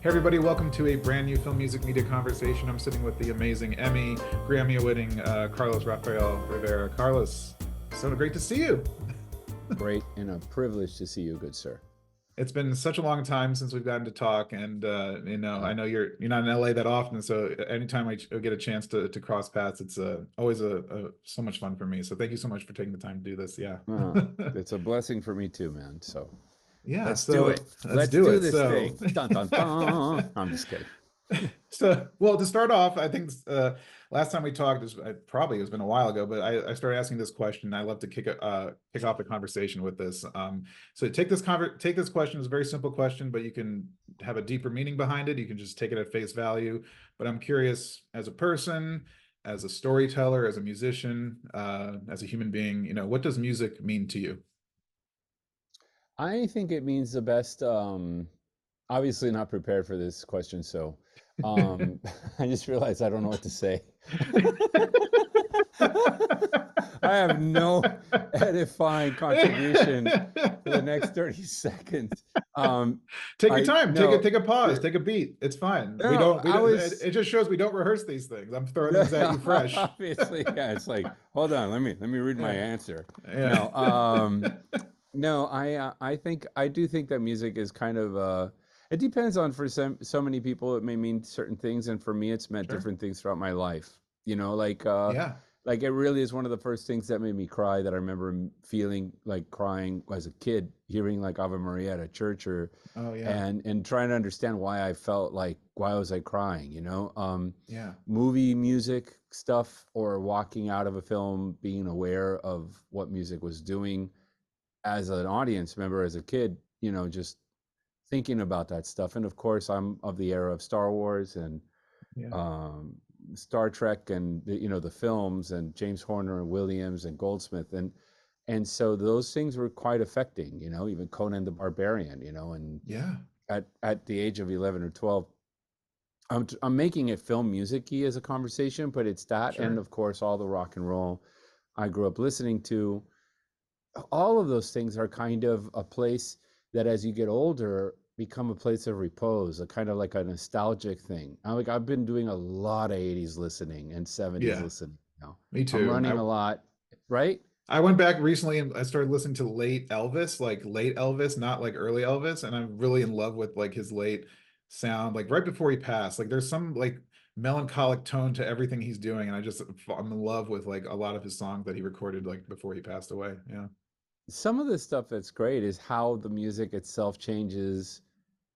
Hey everybody, welcome to a brand new Film Music Media conversation. I'm sitting with the amazing Emmy, Grammy-winning Carlos Rafael Rivera. Carlos, so great to see you. Great and a privilege to see you, good sir. It's been such a long time since we've gotten to talk, and I know you're not in LA that often, so anytime I get a chance to cross paths, it's always so much fun for me. So thank you so much for taking the time to do this. Yeah. It's a blessing for me too, man. So Yeah, let's do so it. let's Let's do do it. this So thing. Dun dun dun. I'm just kidding. So, well, to start off, I think last time we talked, probably it's been a while ago, but I started asking this question. I love to kick off the conversation with this. So take this question as a very simple question, but you can have a deeper meaning behind it. You can just take it at face value. But I'm curious, as a person, as a storyteller, as a musician, as a human being, what does music mean to you? I think it means the best. Obviously not prepared for this question, so um, I just realized I don't know what to say. I have no edifying contribution for the next 30 seconds. Take your I time. no, Take a pause. Take a beat. It's fine. no, We I don't. was. It just shows we don't rehearse these things. I'm throwing these at you fresh. Obviously, yeah. It's like, hold on, let me read my Yeah. answer. Yeah. No, no, I think I do think that music is kind of it depends on for so many people it may mean certain things, and for me it's meant Sure. different things throughout my life. Yeah. Like it really is one of the first things that made me cry that I remember feeling like crying as a kid, hearing like Ave Maria at a church or Oh yeah. and trying to understand why I felt like why was I crying, you know? Yeah. Movie music stuff or walking out of a film being aware of what music was doing as an audience member, as a kid, just thinking about that stuff. And of course, I'm of the era of Star Wars and Yeah. um, Star Trek and the films and James Horner and Williams and Goldsmith and so those things were quite affecting. Even Conan the Barbarian. And Yeah. at the age of 11 or 12, I'm making it film music-y as a conversation, but it's that, and Sure. of course all the rock and roll I grew up listening to. All of those things are kind of a place that as you get older become a place of repose, a kind of like a nostalgic thing. I've been doing a lot of 80s listening and 70s Yeah. listening. Me I'm too. running a lot, right? I went back recently and I started listening to late Elvis, like late Elvis, not like early Elvis, and I'm really in love with like his late sound, like right before he passed. Like there's some like melancholic tone to everything he's doing, and I'm in love with like a lot of his songs that he recorded like before he passed away. Yeah. Some of the stuff that's great is how the music itself changes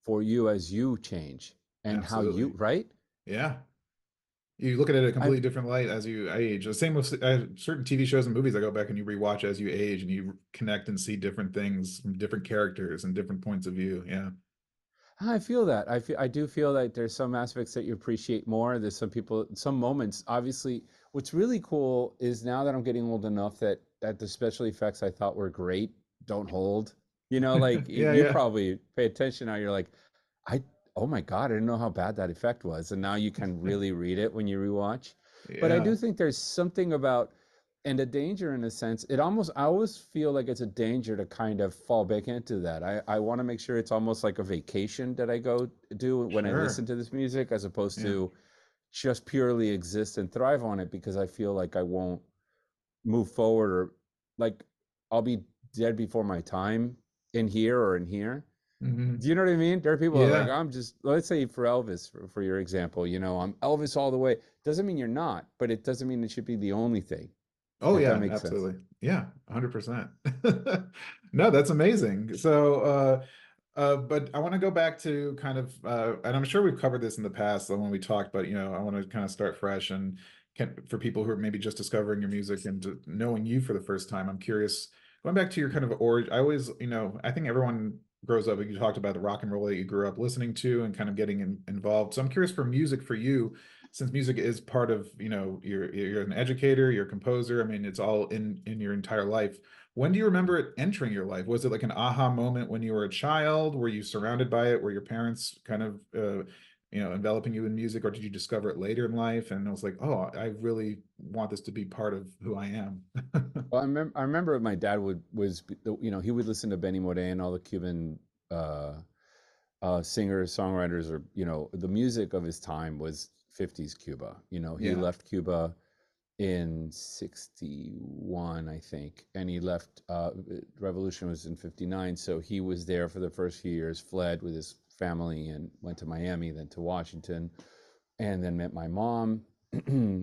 for you as you change and how you, Absolutely. right? Yeah. You look at it a I completely different light as you age. The same with certain TV shows and movies. I go back and you rewatch as you age, and you connect and see different things from different characters and different points of view. Yeah. I feel that. I do feel that there's some aspects that you appreciate more. There's some people, some moments. Obviously, what's really cool is now that I'm getting old enough that the special effects I thought were great don't hold. Like Yeah, you yeah. probably pay attention now. You're like, I, oh my God, I didn't know how bad that effect was, and now you can really read it when you rewatch. But I Yeah. do think there's something about and a danger in a sense. I always feel like it's a danger to kind of fall back into that. I want to make sure it's almost like a vacation that I go do when I listen Sure. to this music, as opposed Yeah. to just purely exist and thrive on it, because I feel like I won't move forward, or like I'll be dead before my time in here or in here. Hmm. Do you know what I mean? There are people that are like, Yeah. I'm just, let's say for Elvis, for your example, I'm Elvis all the way. Doesn't mean you're not, but it doesn't mean it should be the only thing, Oh if that yeah, makes sense. absolutely. Yeah, 100%. No, that's amazing. But I want to go back to kind of, and I'm sure we've covered this in the past when we talked, but I want to kind of start fresh and for people who are maybe just discovering your music and knowing you for the first time, I'm curious, going back to your kind of origin. I always, I think everyone grows up, you talked about the rock and roll that you grew up listening to and kind of getting involved. So I'm curious for music for you, since music is part of, you're an educator, you're a composer. I mean, it's all in your entire life. When do you remember it entering your life? Was it like an aha moment when you were a child? Were you surrounded by it? Were your parents kind of, enveloping you in music, or did you discover it later in life? And I was like, oh, I really want this to be part of who I am. Well, I remember my dad he would listen to Benny Moré and all the Cuban uh, singers, songwriters, or the music of his time was 50s Cuba. He Yeah. left Cuba in 61, I think, and he left. Revolution was in 59, so he was there for the first few years, fled with his family, and went to Miami, then to Washington, and then met my mom.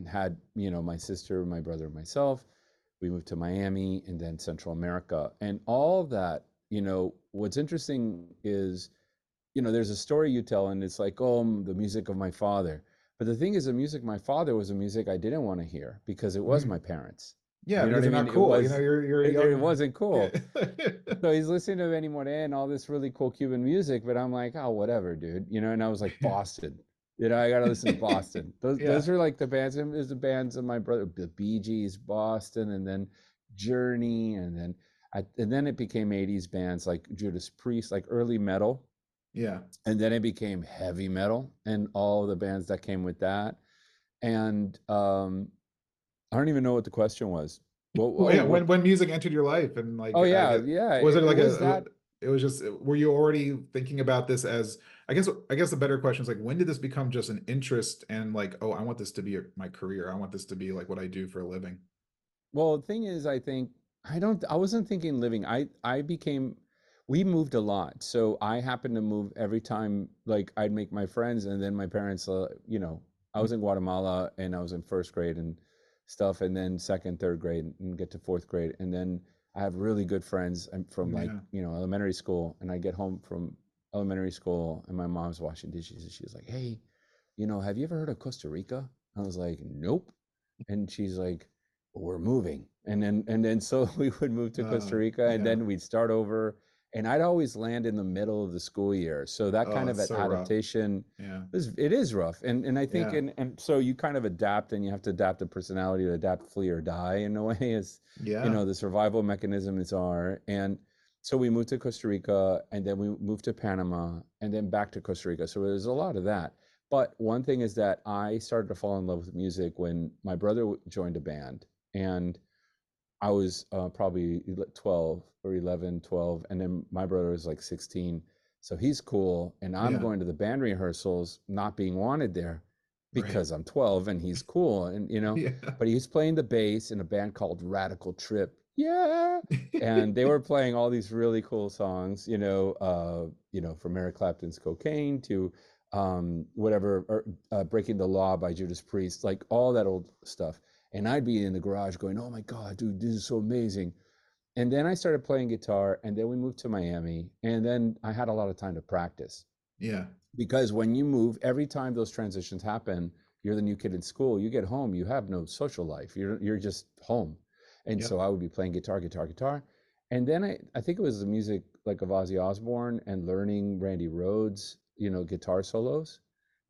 Had my sister, my brother, and myself. We moved to Miami and then Central America, and all of that. What's interesting is there's a story you tell, and it's like, oh, the music of my father. But the thing is, the music of my father was a music I didn't want to hear because it was Mhm. my parents. Yeah, You know because what I they're mean? not cool. You're a It young. wasn't Yeah. cool. So he's listening to Benny Moré and all this really cool Cuban music, but I'm like, oh, whatever, dude. And I was like, Yeah. Boston. I gotta listen to Boston. Those Yeah. are like the bands. There's the bands of my brother, the Bee Gees, Boston, and then Journey, and then it became '80s bands like Judas Priest, like early metal, Yeah. and then it became heavy metal and all the bands that came with that. And I don't even know what the question was. Well, Well, oh, yeah, what? when music entered your life and like Oh I yeah, get yeah. was it It like was a that. it was just were you already thinking about this as I guess the better question is like when did this become just an interest and like oh I want this to be my career. I want this to be like what I do for a living. Well, the thing is, I think I don't. I wasn't thinking living. I became. We moved a lot, so I happened to move every time. Like I'd make my friends, and then my parents. I was in Guatemala, and I was in first grade and stuff, and then second, third grade, and get to fourth grade, and then I have really good friends from like Yeah. elementary school, and I get home from elementary school, and my mom's washing dishes, and she's like, "Hey, have you ever heard of Costa Rica?" I was like, "Nope," and she's like, we're moving. And then so we would move to Costa Rica, and Yeah. then we'd start over, and I'd always land in the middle of the school year, so that Oh, kind of it's so rough. adaptation Yeah. it is rough. And I think, Yeah. and so you kind of adapt, and you have to adapt the personality to adapt, flee or die in a way, is Yeah. the survival mechanism is our. And so we moved to Costa Rica, and then we moved to Panama, and then back to Costa Rica, so there's a lot of that. But one thing is that I started to fall in love with music when my brother joined a band, and I was probably 12 or 11, 12, and then my brother was like 16. So he's cool, and I'm Yeah. going to the band rehearsals, not being wanted there Right. because I'm 12 and he's cool, and Yeah. but he was playing the bass in a band called Radical Trip. Yeah. And they were playing all these really cool songs, from Eric Clapton's Cocaine to whatever, or, Breaking the Law by Judas Priest, like all that old stuff. And I'd be in the garage going, "Oh my God, dude, this is so amazing." And then I started playing guitar, and then we moved to Miami, and then I had a lot of time to practice, Yeah. because when you move, every time those transitions happen, you're the new kid in school. You get home, you have no social life. You're just home. And Yep. so I would be playing guitar, guitar, guitar. And then I think it was the music like of Ozzy Osbourne and learning Randy Rhoads, guitar solos.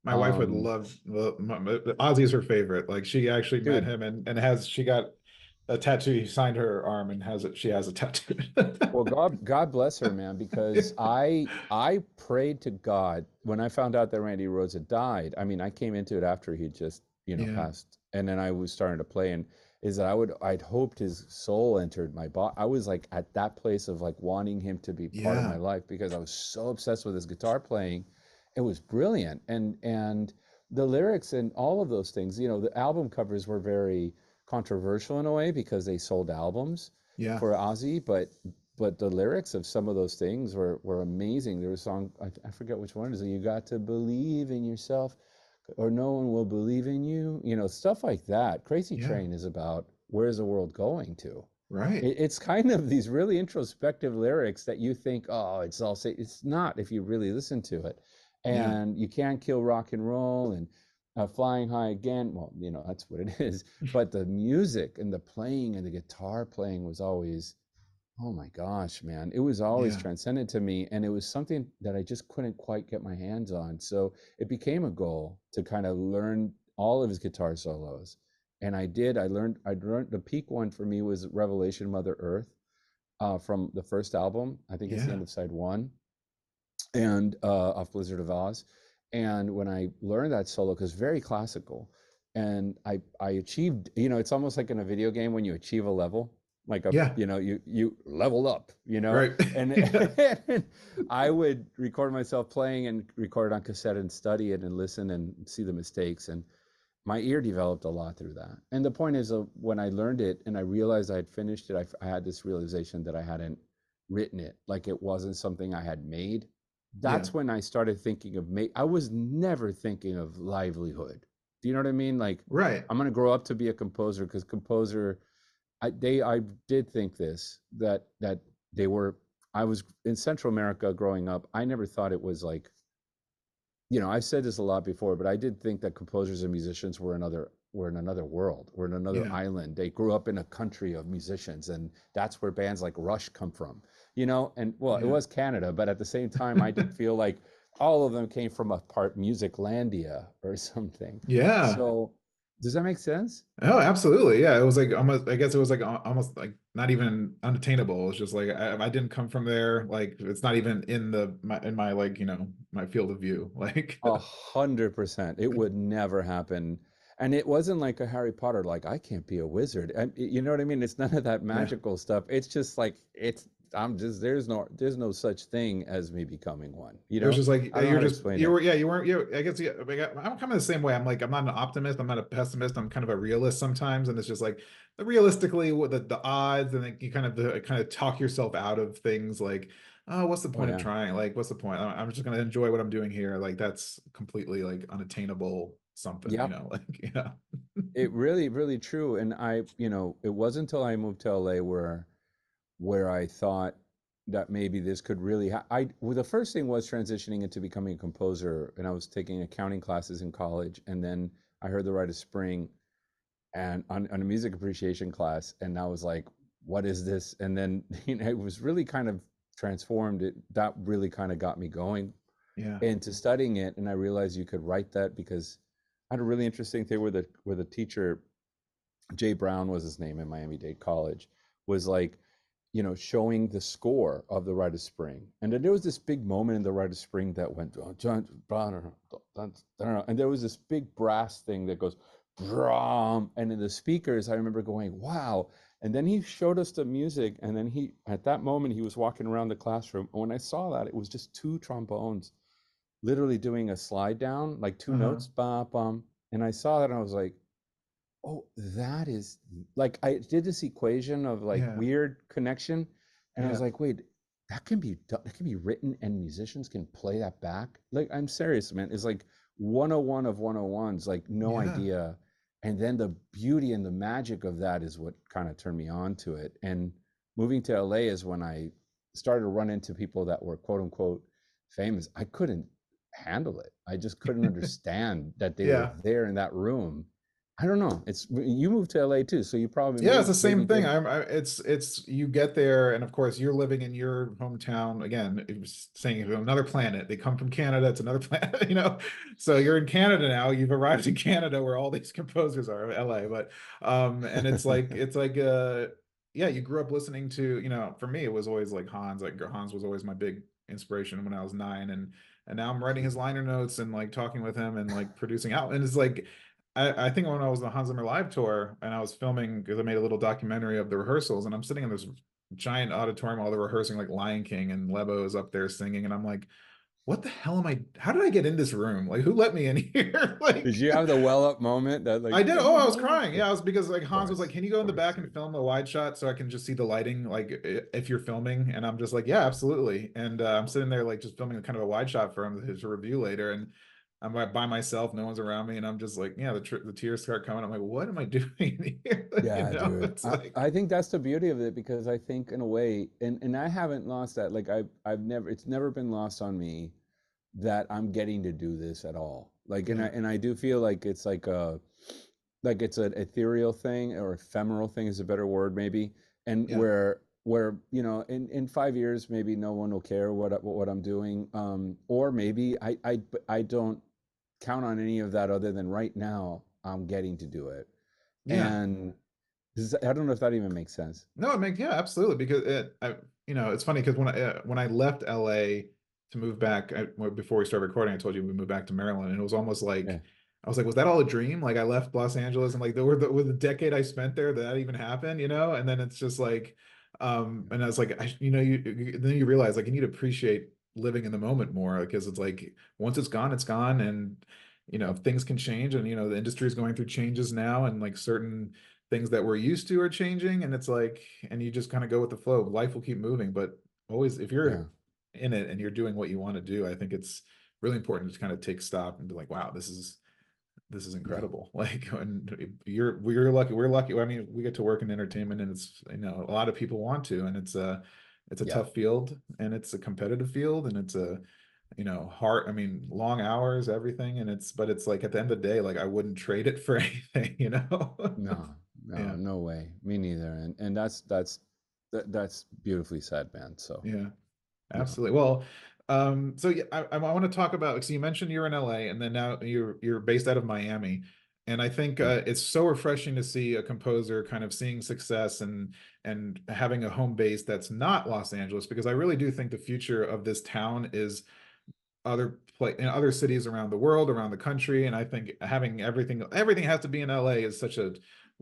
My wife would Um, love Ozzy is her favorite. Like she actually met Dude, him and has she got a tattoo. He signed her arm and has it. She has a tattoo. well, God bless her, man, because I prayed to God when I found out that Randy Rhoads had died. I mean, I came into it after he just, Yeah. passed, and then I was starting to play, and is that I'd hoped his soul entered my body. I was like at that place of like wanting him to be part of my Yeah. life because I was so obsessed with his guitar playing. It was brilliant, and the lyrics and all of those things. The album covers were very controversial in a way because they sold albums Yeah. for Ozzy, but the lyrics of some of those things were amazing. There was a song, I forget which one is it. You got to believe in yourself, or no one will believe in you. Stuff like that. Crazy Yeah. Train is about where's the world going to. Right. It's kind of these really introspective lyrics that you think, oh, it's all say. It's not if you really listen to it. Yeah. And you can't kill rock and roll, and flying high again. Well, that's what it is. But the music and the playing and the guitar playing was always, oh my gosh, man. It was always Yeah. transcendent to me. And it was something that I just couldn't quite get my hands on. So it became a goal to kind of learn all of his guitar solos. And I did. I learned the peak one for me was Revelation Mother Earth, from the first album. I think it's the Yeah. end of side one, and off Blizzard of Oz. And when I learned that solo, because very classical, and I achieved, it's almost like in a video game when you achieve a level. like a, Yeah. you know, you leveled up, you know, Right. and, Yeah. and I would record myself playing and record it on cassette and study it and listen and see the mistakes. And my ear developed a lot through that. And the point is, when I learned it and I realized I had finished it, I had this realization that I hadn't written it, like it wasn't something I had made. Yeah. That's when I started thinking of I was never thinking of livelihood. Do you know what I mean? Like, Right. I'm going to grow up to be a composer, because composer, I did think this, that they were, I was in Central America growing up. I never thought it was like, you know, I've said this a lot before, but I did think that composers and musicians were in another world, were in another Yeah. island. They grew up in a country of musicians, and that's where bands like Rush come from, you know. And well, it Yeah. was Canada, but at the same time, I did feel like all of them came from a part Musiclandia or something. Yeah. So, does that make sense? Oh, absolutely. Yeah. It was like almost, I guess it was like almost like not even unattainable. It's just like I didn't come from there. Like it's not even in in my like, my field of view. Like 100%. It would never happen. And it wasn't like a Harry Potter, like, I can't be a wizard. And you know what I mean? It's none of that yeah. magical stuff. It's just like, I'm just, there's no such thing as me becoming one. You It was know? just like I don't know how to explain you it. were yeah, you weren't you I guess yeah, like, I'm kind of the same way. I'm like I'm not an optimist, I'm not a pessimist, I'm kind of a realist sometimes, and it's just like realistically what the odds, and then you kind of talk yourself out of things like, oh, what's the Oh point of yeah. trying? Like what's the point? I'm just gonna enjoy what I'm doing here. Like that's completely like unattainable something, Yep. like yeah. It really, really true. And it wasn't until I moved to LA where I thought that maybe this could really well, the first thing was transitioning into becoming a composer, and I was taking accounting classes in college, and then I heard the Rite of Spring and on a music appreciation class, and I was like, what is this? And then it was really kind of transformed. That really kind of got me going Yeah. into studying it, and I realized you could write that, because I had a really interesting thing where the teacher, Jay Brown was his name, in Miami-Dade College, was like, showing the score of the Rite of Spring. And then there was this big moment in the Rite of Spring that went, and there was this big brass thing that goes, and in the speakers, I remember going, wow. And then he showed us the music, and then at that moment, he was walking around the classroom. And when I saw that, it was just two trombones literally doing a slide down, like two Uh-huh. notes, ba, bum. And I saw that, and I was like, oh, that is, like, I did this equation of like Yeah. weird connection, and I was Yeah. like, wait, that can be written and musicians can play that back. Like, I'm serious, man. It's like 101 of 101s, like no Yeah. idea. And then the beauty and the magic of that is what kind of turned me on to it. And moving to LA is when I started to run into people that were quote unquote famous. I couldn't handle it. I just couldn't understand that they were Yeah. there in that room. I don't know. It's You moved to LA too, so you probably Yeah, it's the maybe same thing. did. It's you get there, and of course you're living in your hometown again. It was saying it's another planet. They come from Canada. It's another planet, So you're in Canada now. You've arrived in Canada where all these composers are, LA. But and yeah, you grew up listening to, for me it was always like Hans. Like Hans was always my big inspiration when I was 9, and now I'm writing his liner notes and like talking with him and like producing out, and it's like I think when I was on the Hans Zimmer live tour and I was filming because I made a little documentary of the rehearsals, and I'm sitting in this giant auditorium while they're rehearsing like Lion King, and Lebo is up there singing, and I'm like, what the hell am I? How did I get in this room? Like, who let me in here? Did Like, you have the well up moment that like, I did. oh Oh, my I was God? crying. Yeah, Yeah, I was because like Hans was like, "Can you go of in the course, back and dude. film a wide shot so I can just see the lighting, like if you're filming?" And I'm just like, "Yeah, absolutely." And I'm sitting there like just filming a kind of a wide shot for him to review later, and I'm like by myself, no one's around me, and I'm just like, yeah, the tears start coming. I'm like, "What am I doing here?" Yeah, dude. It's like, I think that's the beauty of it, because I think in a way, and I haven't lost that. Like, I've never, it's never been lost on me that I'm getting to do this at all. Like, yeah, and I do feel like it's like it's an ethereal thing, or ephemeral thing is a better word maybe. And yeah, where in 5 years maybe no one will care what I'm doing, or maybe I don't count on any of that, other than right now I'm getting to do it. yeah. And I don't know if that even makes sense. No, it makes yeah, absolutely. Because it's funny because when I left LA to move back, before we started recording, I told you we moved back to Maryland, and it was almost like Yeah. I was like, was that all a dream? Like I left Los Angeles and like with the decade I spent there, that even happened, you know? And then it's just like, and I was like, then you realize like you need to appreciate living in the moment more because it's like once it's gone, and things can change, and the industry is going through changes now, and like certain things that we're used to are changing, and it's like, and you just kind of go with the flow. Life will keep moving, but always if Yeah, you're in it and you're doing what you want to do, I think it's really important to kind of take stock and be like, wow, this is yeah, incredible. Like, and we're lucky. We're lucky. I mean, we get to work in entertainment, and it's a lot of people want to, and it's a yeah. tough field, and it's a competitive field, and it's a hard. I mean, long hours, everything, and but it's like at the end of the day, like I wouldn't trade it for anything. No, no, Yeah, no way. Me neither. And that's beautifully said, man. So yeah. yeah, Absolutely. Well, so yeah, I want to talk about. So you mentioned you're in LA, and then now you're based out of Miami, and I think yeah, it's so refreshing to see a composer kind of seeing success and having a home base that's not Los Angeles, because I really do think the future of this town is in other cities around the world, around the country, and I think having everything has to be in LA is such a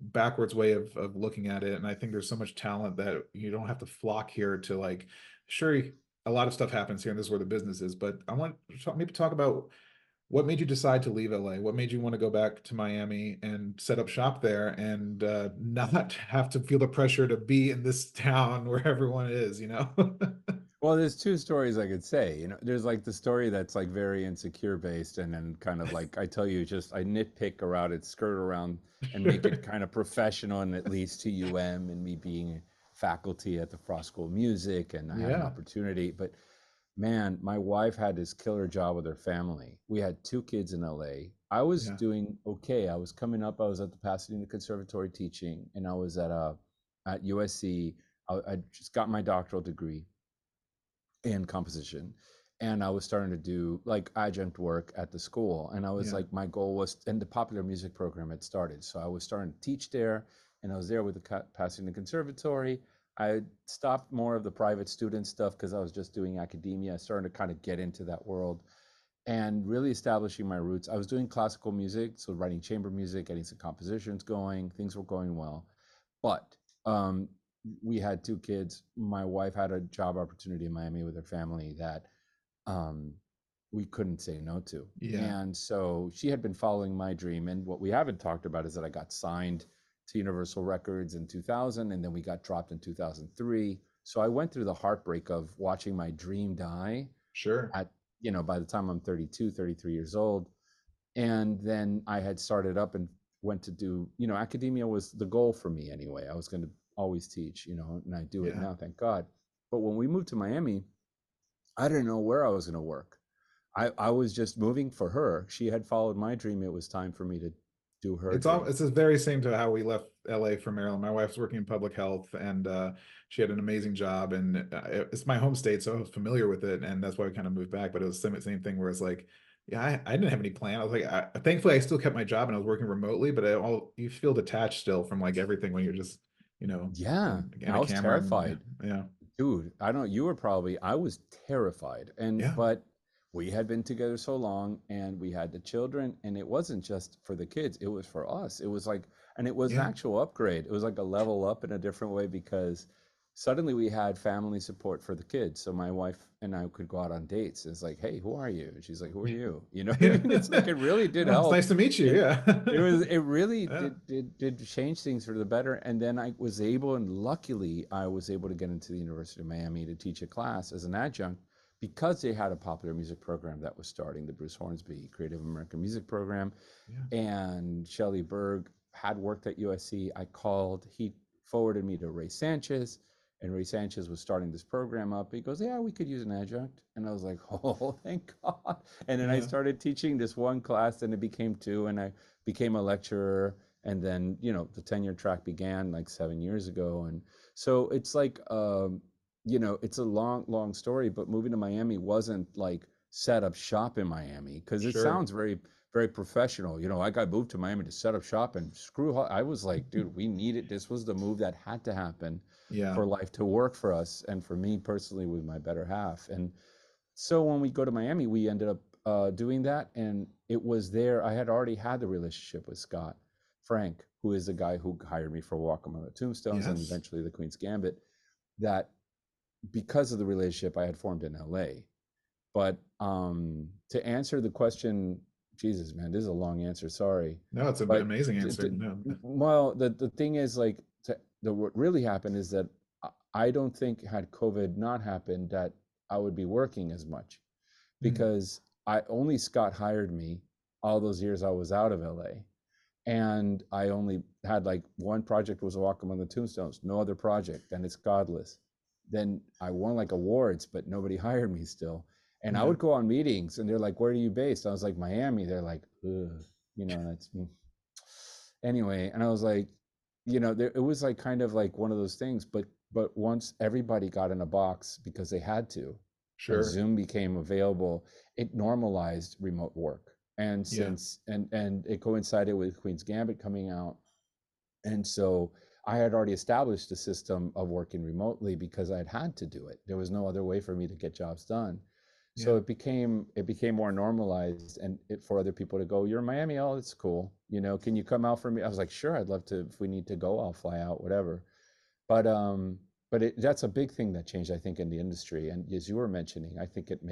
backwards way of looking at it. And I think there's so much talent that you don't have to flock here to like, sure, a lot of stuff happens here, and this is where the business is. But I want to maybe talk about what made you decide to leave LA? What made you want to go back to Miami and set up shop there, and not have to feel the pressure to be in this town where everyone is? well, there's two stories I could say. There's like the story that's like very insecure based, and then kind of like I tell you, just I nitpick around it, skirt around, and make it Sure. kind of professional, and it leads to and me being faculty at the Frost School of Music, and I had an Yeah. opportunity. But man, my wife had this killer job with her family. We had two kids in LA. I was Yeah. doing okay. I was coming up. I was at the Pasadena Conservatory teaching, and I was at USC. I just got my doctoral degree in composition, and I was starting to do like adjunct work at the school. And I was Yeah. like, my goal was, and the popular music program had started, so I was starting to teach there, and I was there with the Pasadena Conservatory. I stopped more of the private student stuff because I was just doing academia. I started to kind of get into that world and really establishing my roots. I was doing classical music, so writing chamber music, getting some compositions going. Things were going well, but um, we had two kids. My wife had a job opportunity in Miami with her family that um, we couldn't say no to. Yeah. And so she had been following my dream. And what we haven't talked about is that I got signed to Universal Records in 2000, and then we got dropped in 2003. So I went through the heartbreak of watching my dream die Sure. at, by the time I'm 32, 33 years old. And then I had started up and went to do, academia was the goal for me anyway. I was going to always teach, and I do it Yeah. now, thank God. But when we moved to Miami, I didn't know where I was going to work. I was just moving for her. She had followed my dream. It was time for me to do her dream. It's the very same to how we left LA for Maryland. My wife's working in public health, and she had an amazing job, and it's my home state, so I was familiar with it, and that's why we kind of moved back. But it was the same thing where it's like, yeah, I didn't have any plan. I was like, thankfully, I still kept my job and I was working remotely, but you feel detached still from like everything when you're just, Yeah, in I a was camera, and terrified. yeah, Dude, I don't, you were probably, I was terrified. yeah, But we had been together so long and we had the children, and it wasn't just for the kids, it was for us. It was like, and it was an yeah, actual upgrade. It was like a level up in a different way because suddenly we had family support for the kids. So my wife and I could go out on dates. It's like, hey, who are you? And she's like, who are you? You know what I yeah. mean? It's like, it really did Oh, it's help. nice to meet you. It, Yeah, it really yeah, did change things for the better. And then I was able, and luckily I was able to get into the University of Miami to teach a class as an adjunct because they had a popular music program that was starting, the Bruce Hornsby Creative American Music Program. yeah, And Shelley Berg had worked at USC. I called, he forwarded me to Ray Sanchez, and Ray Sanchez was starting this program up. He goes, yeah, we could use an adjunct. And I was like, oh, thank God. And then I yeah, started teaching this one class, and it became two, and I became a lecturer. And then, the tenure track began like 7 years ago. And so it's like, it's a long, long story, but moving to Miami wasn't like set up shop in Miami because it sure, sounds very, very professional. I got moved to Miami to set up shop and screw. I was like, dude, we needed, this was the move that had to happen yeah, for life to work for us and for me personally with my better half. And so when we go to Miami, we ended up doing that, and it was there. I had already had the relationship with Scott Frank, who is the guy who hired me for Walk Among the Tombstones and Yes. eventually The Queen's Gambit, that because of the relationship I had formed in LA. But to answer the question, Jesus, man, this is a long answer. Sorry, No, it's an but amazing answer. No. well, the thing is, like, what really happened is that I don't think had COVID not happened that I would be working as much, Mm, because I only Scott hired me all those years I was out of LA, and I only had like one project was a Walk Among the Tombstones, no other project, and it's godless. Then I won like awards, but nobody hired me still. And I yeah, would go on meetings, and they're like, "Where are you based?" I was like, "Miami." They're like, "Ugh," that's anyway. And I was like, it was like kind of like one of those things. But once everybody got in a box because they had to, and sure. Zoom became available, it normalized remote work. And Yeah, since and it coincided with Queen's Gambit coming out, and so I had already established a system of working remotely because I had to do it. There was no other way for me to get jobs done. So yeah, it became more normalized, and for other people to go, "You're in Miami, oh, it's cool. Can you come out for me?" I was like, "Sure, I'd love to. If we need to go, I'll fly out, whatever." But that's a big thing that changed, I think, in the industry. And as you were mentioning, I think it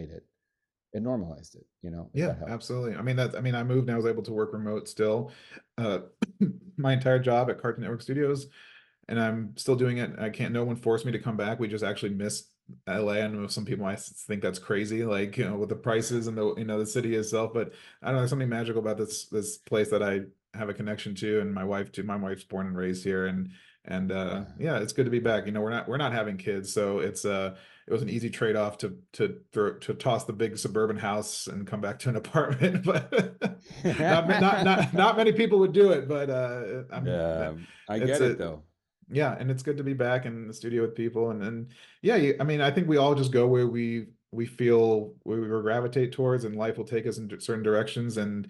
normalized it. If yeah, that helps. absolutely. I mean, I moved and I was able to work remote still. Uh, my entire job at Cartoon Network Studios, and I'm still doing it. I can't, no one forced me to come back. We just actually missed LA. I know some people might think that's crazy, like, with the prices and the city itself, but I don't know, there's something magical about this place that I have a connection to, and my wife too. My wife's born and raised here, and Yeah. yeah, it's good to be back. We're not having kids, so it was an easy trade-off to toss the big suburban house and come back to an apartment, but not many people would do it, but I'm Yeah, I it's get it a though. yeah, and it's good to be back in the studio with people, and yeah, I mean, I think we all just go where we feel where we gravitate towards, and life will take us in certain directions, and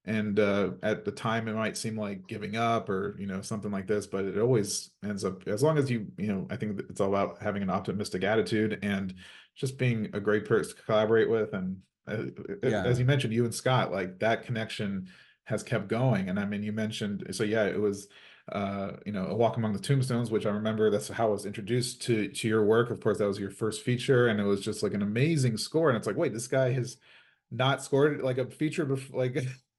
at the time it might seem like giving up or something like this, but it always ends up, as long as I think it's all about having an optimistic attitude and just being a great person to collaborate with, and as Yeah. you mentioned, you and Scott, like that connection has kept going, and I mean, you mentioned, so yeah, it was A Walk Among the Tombstones, which I remember that's how I was introduced to your work. Of course, that was your first feature, and it was just like an amazing score. And it's like, wait, this guy has not scored like a feature before, like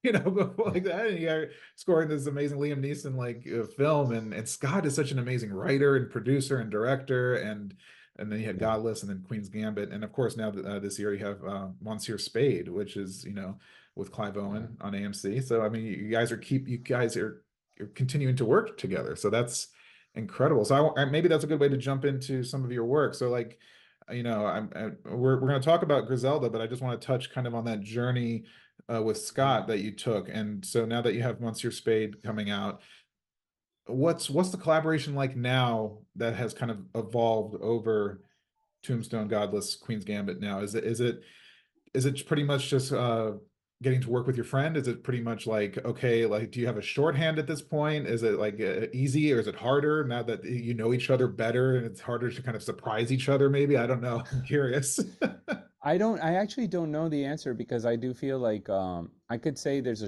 before like that. And you scoring this amazing Liam Neeson like film, and Scott is such an amazing writer and producer and director, and then you had Yeah. Godless, and then Queen's Gambit, and of course now this year you have Monsieur Spade, which is with Clive Yeah. Owen on AMC. So I mean, you guys are you're continuing to work together. So that's incredible. So maybe that's a good way to jump into some of your work. So like, we're going to talk about Griselda, but I just want to touch kind of on that journey with Scott that you took. And so now that you have Monsieur Spade coming out, what's the collaboration like now that has kind of evolved over Tombstone, Godless, Queen's Gambit now? Is it pretty much just getting to work with your friend? Is it pretty much like, okay, like, do you have a shorthand at this point? Is it like easy, or is it harder now that you know each other better and it's harder to kind of surprise each other? Maybe, I don't know. I'm curious. I actually don't know the answer, because I do feel like I could say there's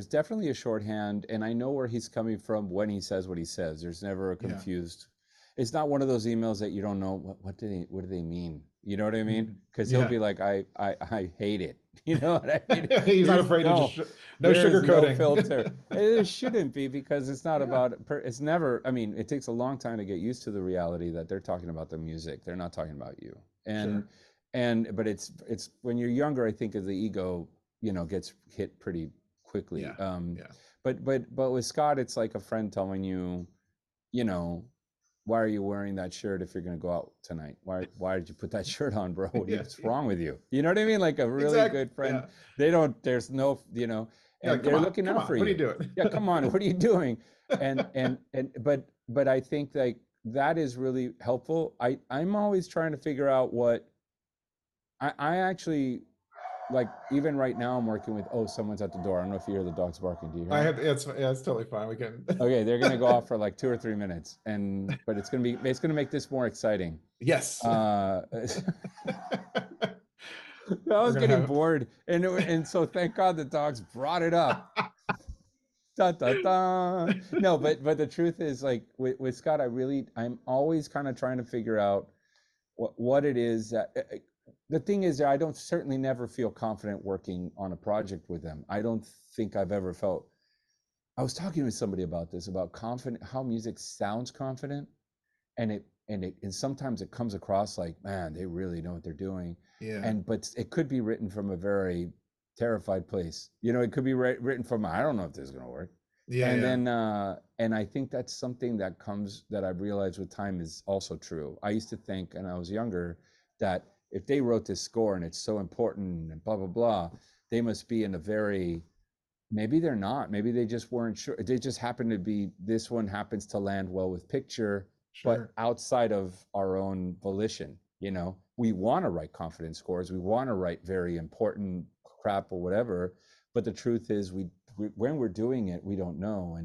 definitely a shorthand, and I know where he's coming from when he says what he says. There's never a Yeah. confused. It's not one of those emails that you don't know what do they mean. You know what I mean? Mhm. Because he'll Yeah. be like, I hate it. You know what I mean? He's not There's afraid to just no no there is no sugarcoating. filter. It shouldn't be, because it's not Yeah, about it's never. I mean, it takes a long time to get used to the reality that they're talking about the music. They're not talking about you. And sure. but it's when you're younger, I think, as the ego gets hit pretty quickly. Yeah. Yeah. But with Scott, it's like a friend telling you, you know why are you wearing that shirt if you're going to go out tonight? Why did you put that shirt on, bro? Yeah. What's wrong with you? You know what I mean? Like a really Exactly. good friend. Yeah. They don't There's no, Yeah. and Like, come they're on, looking come out on. for What are you you. doing? Yeah, come on, what are you doing? But I think, like, that is really helpful. I'm always trying to figure out what I actually, like, even right now I'm working with, oh, someone's at the door. I don't know if you hear the dogs barking. Do you hear I them? have, yeah, it's totally fine. We can. Okay, they're gonna go off for like 2 or 3 minutes, but it's gonna make this more exciting. Yes. Uh, I We're was gonna getting have. bored, and so thank God the dogs brought it up. Da, da, da. No, but the truth is, like with Scott, I'm always kind of trying to figure out what it is that the thing is that I don't certainly never feel confident working on a project with them. I don't think I've ever felt. I was talking with somebody about this, about confident, how music sounds confident, and sometimes it comes across like, man, they really know what they're doing, Yeah, and but it could be written from a very terrified place. It could be written from, I don't know if this is going to work. yeah, And yeah, then and I think that's something that I've realized with time is also true. I used to think, and I was younger, that if they wrote this score and it's so important and blah blah blah, they must be in a very, maybe they're not. Maybe they just weren't sure. They just happen to be, this one happens to land well with picture, but sure. outside of our own volition. We want to write confident scores. We want to write very important crap or whatever. But the truth is, when we're doing it, we don't know.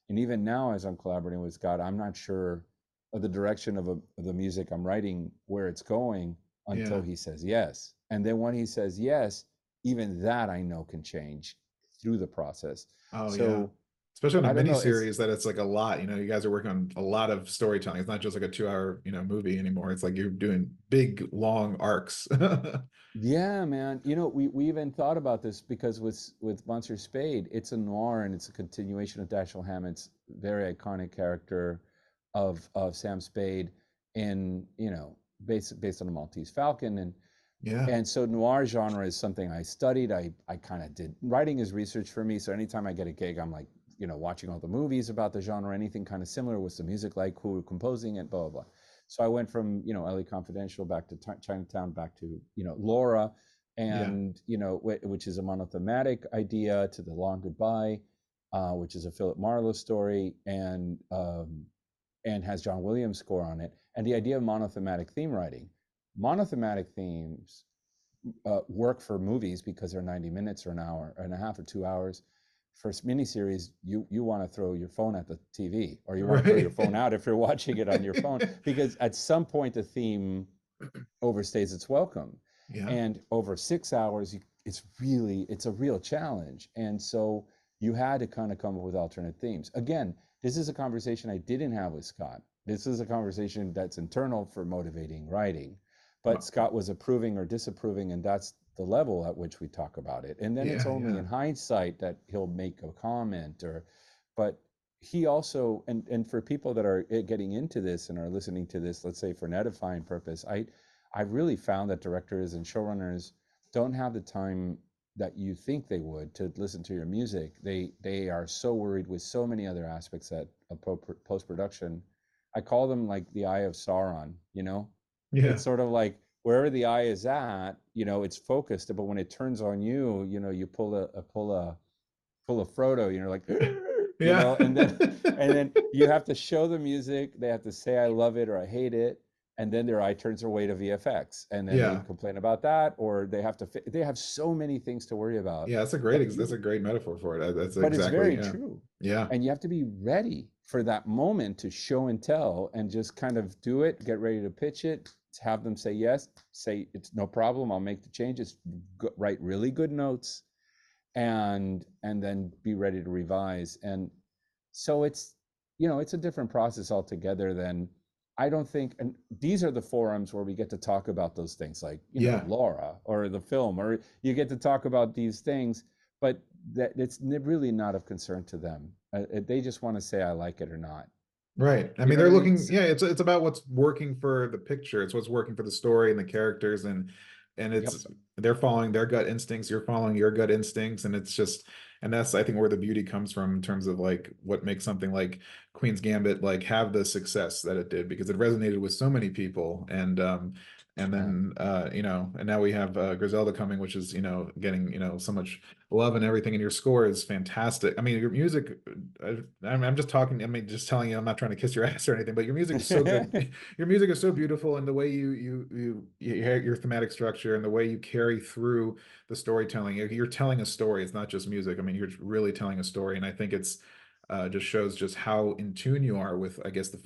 And even now, as I'm collaborating with Scott, I'm not sure of the direction of the music I'm writing, where it's going, until Yeah. he says yes. And then when he says yes, even that I know can change through the process. Oh yeah. So Especially on a I don't mini know. It's series that it's like a lot, you guys are working on a lot of storytelling. It's not just like a 2 hour, movie anymore. It's like you're doing big, long arcs. Yeah, man. We even thought about this because with Monsieur Spade, it's a noir and it's a continuation of Dashiell Hammett's very iconic character of Sam Spade, in based on the Maltese Falcon. and Yeah. and so noir genre is something I studied. I kind of did, writing is research for me. So anytime I get a gig, I'm like, watching all the movies about the genre, anything kind of similar. What's the music like? Who are composing it? Blah, blah, blah. So I went from, LA Confidential back to Chinatown, back to, Laura, Yeah. and, which is a monothematic idea, to The Long Goodbye, which is a Philip Marlowe story, and has John Williams score on it. And the idea of monothematic theme writing. Monothematic themes work for movies because they're 90 minutes or an hour and a half or 2 hours. For miniseries, you want to throw your phone at the TV, or you want to throw your Right. phone out if you're watching it on your phone, because at some point the theme overstays its welcome. Yeah. And over 6 hours, it's a real challenge. And so you had to kind of come up with alternate themes. Again, this is a conversation I didn't have with Scott. This is a conversation that's internal for motivating writing. But Well, Scott was approving or disapproving, and that's the level at which we talk about it. And then it's yeah, only yeah. in hindsight that he'll make a comment, but he also, and for people that are getting into this and are listening to this, let's say for an edifying purpose, I've really found that directors and showrunners don't have the time that you think they would to listen to your music. They are so worried with so many other aspects that of post production. I call them like the eye of Sauron. Yeah. It's sort of like wherever the eye is at, it's focused. But when it turns on you, you pull a Frodo. You're like, Yeah. and then you have to show the music. They have to say I love it or I hate it, and then their eye turns away to VFX, and then they Yeah. complain about that, or they have so many things to worry about. Yeah, That that's you a great metaphor for it. That's But it's exactly, very yeah. true. Yeah. And you have to be ready for that moment to show and tell, and just kind of do it, get ready to pitch it, have them say yes, say it's no problem, I'll make the changes, write really good notes, and then be ready to revise. And so it's a different process altogether than, I don't think, and these are the forums where we get to talk about those things, like Yeah. Laura or the film, or you get to talk about these things, but that it's really not of concern to them. They just want to say I like it or not. Right. I You mean, know what they're I mean? looking, yeah, it's about what's working for the picture. It's what's working for the story and the characters, and Yep. it's they're following their gut instincts, you're following your gut instincts, and it's just, and that's, I think, where the beauty comes from in terms of like what makes something like Queen's Gambit like have the success that it did, because it resonated with so many people. And Yeah. then and now we have Griselda coming, which is, getting, so much love and everything, and your score is fantastic. I mean, your music, I'm just talking, I mean, just telling you, I'm not trying to kiss your ass or anything, but your music is so good. Your music is so beautiful, and the way you hear your thematic structure and the way you carry through the storytelling. You're telling a story. It's not just music. I mean, you're really telling a story, and I think it's just shows just how in tune you are with, I guess, the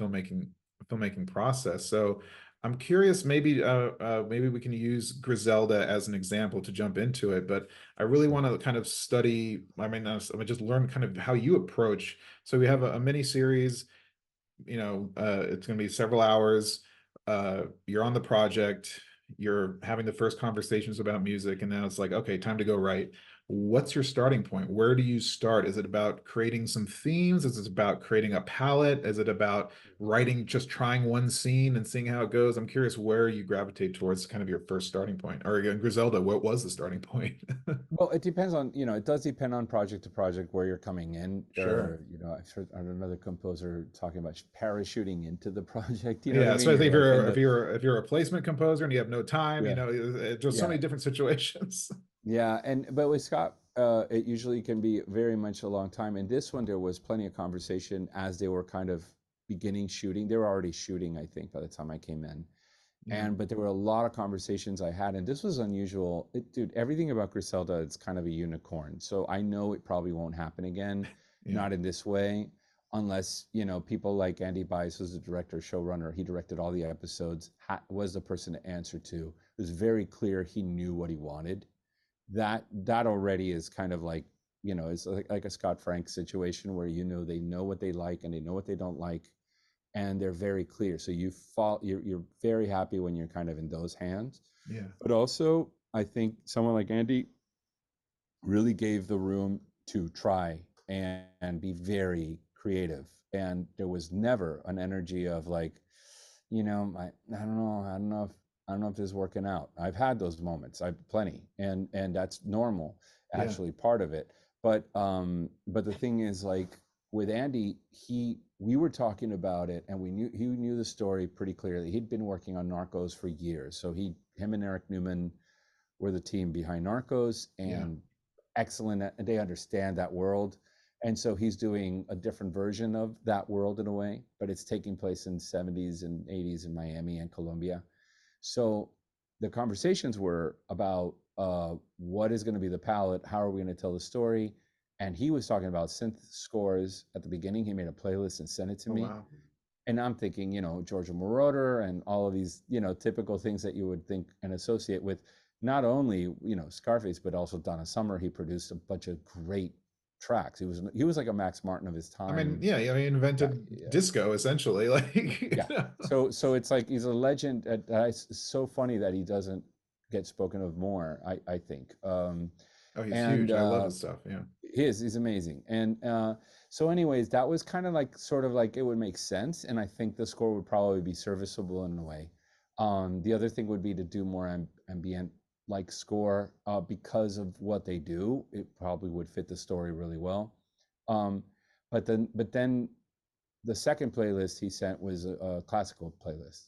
filmmaking process. So I'm curious, maybe we can use Griselda as an example to jump into it, but I really want to kind of study, I mean, just learn kind of how you approach. So we have a mini series, it's going to be several hours. You're on the project, you're having the first conversations about music, and now it's like, okay, time to go write. What's your starting point? Where do you start? Is it about creating some themes? Is it about creating a palette? Is it about writing, just trying one scene and seeing how it goes? I'm curious where you gravitate towards kind of your first starting point. Or again, Griselda, what was the starting point? Well, it depends on, it does depend on project to project where you're coming in. Sure. I've heard another composer talking about parachuting into the project. You know what I Yeah, mean? especially You're if like in you're if the, you're if you're a placement composer and you have no time, yeah, just so yeah, many different situations. yeah. But with Scott, it usually can be very much a long time. In this one, there was plenty of conversation as they were kind of beginning shooting. They were already shooting, I think, by the time I came in. Yeah, But there were a lot of conversations I had, and this was unusual. Dude, everything about Griselda, it's kind of a unicorn. So I know it probably won't happen again, yeah. not in this way, unless, people like Andy Bice, who's the director, showrunner. He directed all the episodes, was the person to answer to. It was very clear he knew what he wanted. That already is kind of like, it's like a Scott Frank situation where they know what they like and they know what they don't like, and they're very clear. So you're very happy when you're kind of in those hands. Yeah. But also, I think someone like Andy really gave the room to try and be very creative. And there was never an energy of like, I don't know, I don't know if this is working out. I've had those moments. I've plenty, and that's normal, Yeah. actually, part of it. But the thing is, like with Andy, we were talking about it, and he knew the story pretty clearly. He'd been working on Narcos for years, so him and Eric Newman were the team behind Narcos, Yeah. and excellent. They understand that world, and so he's doing a different version of that world in a way, but it's taking place in 70s and 80s in Miami and Colombia. So the conversations were about what is going to be the palette, how are we going to tell the story, and he was talking about synth scores at the beginning. He made a playlist and sent it to Oh me, wow. and I'm thinking, Giorgio Moroder and all of these, typical things that you would think and associate with not only, Scarface, but also Donna Summer. He produced a bunch of great tracks. He was like a Max Martin of his I mean, time. yeah, I mean, Yeah, invented yeah, disco essentially. yeah. So it's like he's a legend. It's so funny that he doesn't get spoken of more. I think. Oh, he's And huge. I love his stuff. Yeah. he's amazing. So anyways, that was kind of like sort of like it would make sense, and I think the score would probably be serviceable in a way. The other thing would be to do more ambient like score, because of what they do. It probably would fit the story really well. Um, but then the second playlist he sent was a classical playlist,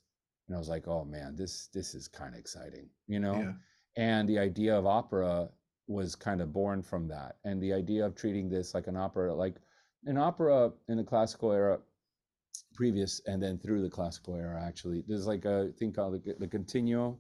and I was like, oh man, this is kind of exciting, Yeah. and the idea of opera was kind of born from that, and the idea of treating this like an opera in the classical era, previous and then through the classical era. Actually, there's like a thing called the continuo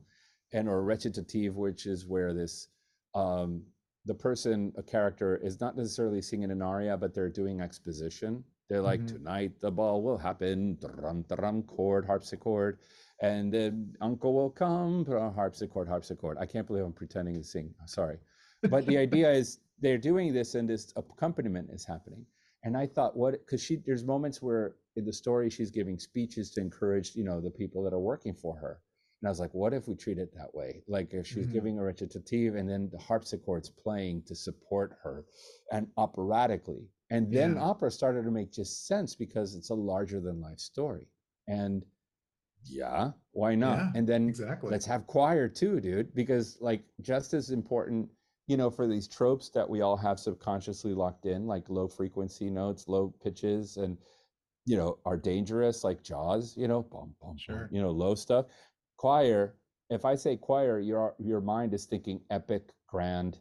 and or recitative, which is where this um the person, a character, is not necessarily singing an aria, but they're doing exposition. They're like, Hmm. tonight the ball will happen, drum drum, chord, harpsichord, and then uncle will come, harpsichord, harpsichord. I can't believe I'm pretending to sing, sorry. But the idea is they're doing this and this accompaniment is happening. And I thought, what, because there's moments where in the story she's giving speeches to encourage, the people that are working for her. And I was like, what if we treat it that way? Like if she's Hmm. giving a recitative and then the harpsichord's playing to support her and operatically. And then Yeah. opera started to make just sense because it's a larger than life story. And yeah, why not? Yeah. And then Exactly. let's have choir too, dude, because like just as important, for these tropes that we all have subconsciously locked in, like low frequency notes, low pitches, and are dangerous, like Jaws, bum bum bum, Sure. low stuff. Choir, if I say choir, your mind is thinking epic, grand,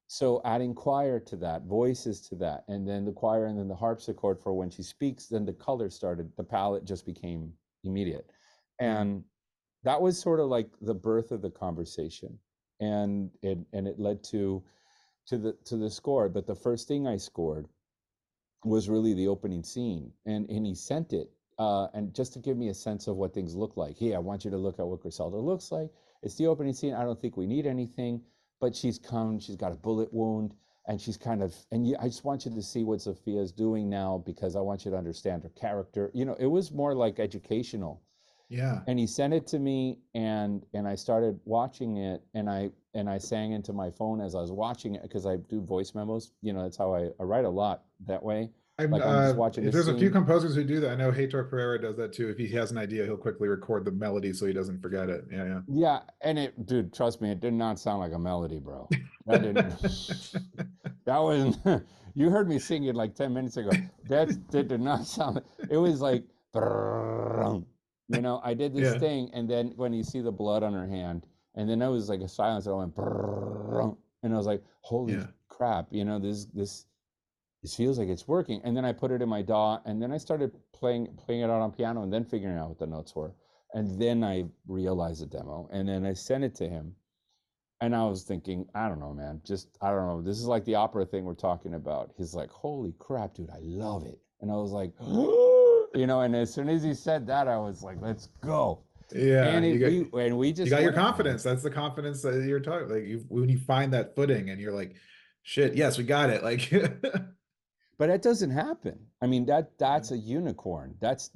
so adding choir to that, voices to that, and then the choir and then the harpsichord for when she speaks, then the color started, the palette just became immediate. Yeah. And that was sort of like the birth of the conversation. And it led to the score. But the first thing I scored was really the opening scene, and he sent it and just to give me a sense of what things look like. Hey, I want you to look at what Griselda looks like. It's the opening scene. I don't think we need anything, but she's come. She's got a bullet wound, and she's kind of. And I just want you to see what Sophia's doing now because I want you to understand her character. It was more like educational. Yeah. And he sent it to me, and I started watching it, and I sang into my phone as I was watching it because I do voice memos. That's how I write a lot that way. I'm Like I'm just watching if this there's a few scene. composers who do that. I know Heitor Pereira does that too. If he has an idea, he'll quickly record the melody so he doesn't forget it. Yeah, Yeah, and dude, trust me, it did not sound like a melody, bro. That didn't. yeah. That was. You heard me sing it like 10 minutes ago. That did not sound. It was like, I did this Yeah. thing, and then when you see the blood on her hand, and then there was like a silence, and I went, and I was like, holy Yeah. crap, this feels like it's working. And then I put it in my DAW, and then I started playing it out on piano, and then figuring out what the notes were. And then I realized the demo, and then I sent it to him. And I was thinking, I don't know, man, just I don't know. This is like the opera thing we're talking about. He's like, holy crap, dude, I love it. And I was like, and as soon as he said that, I was like, let's go. Yeah, And you get we you just got your went, man. confidence. That's the confidence that you're talking. Like when you find that footing and you're like, shit, yes, we got it. Like, But that doesn't happen. I mean, that's yeah, a unicorn. That's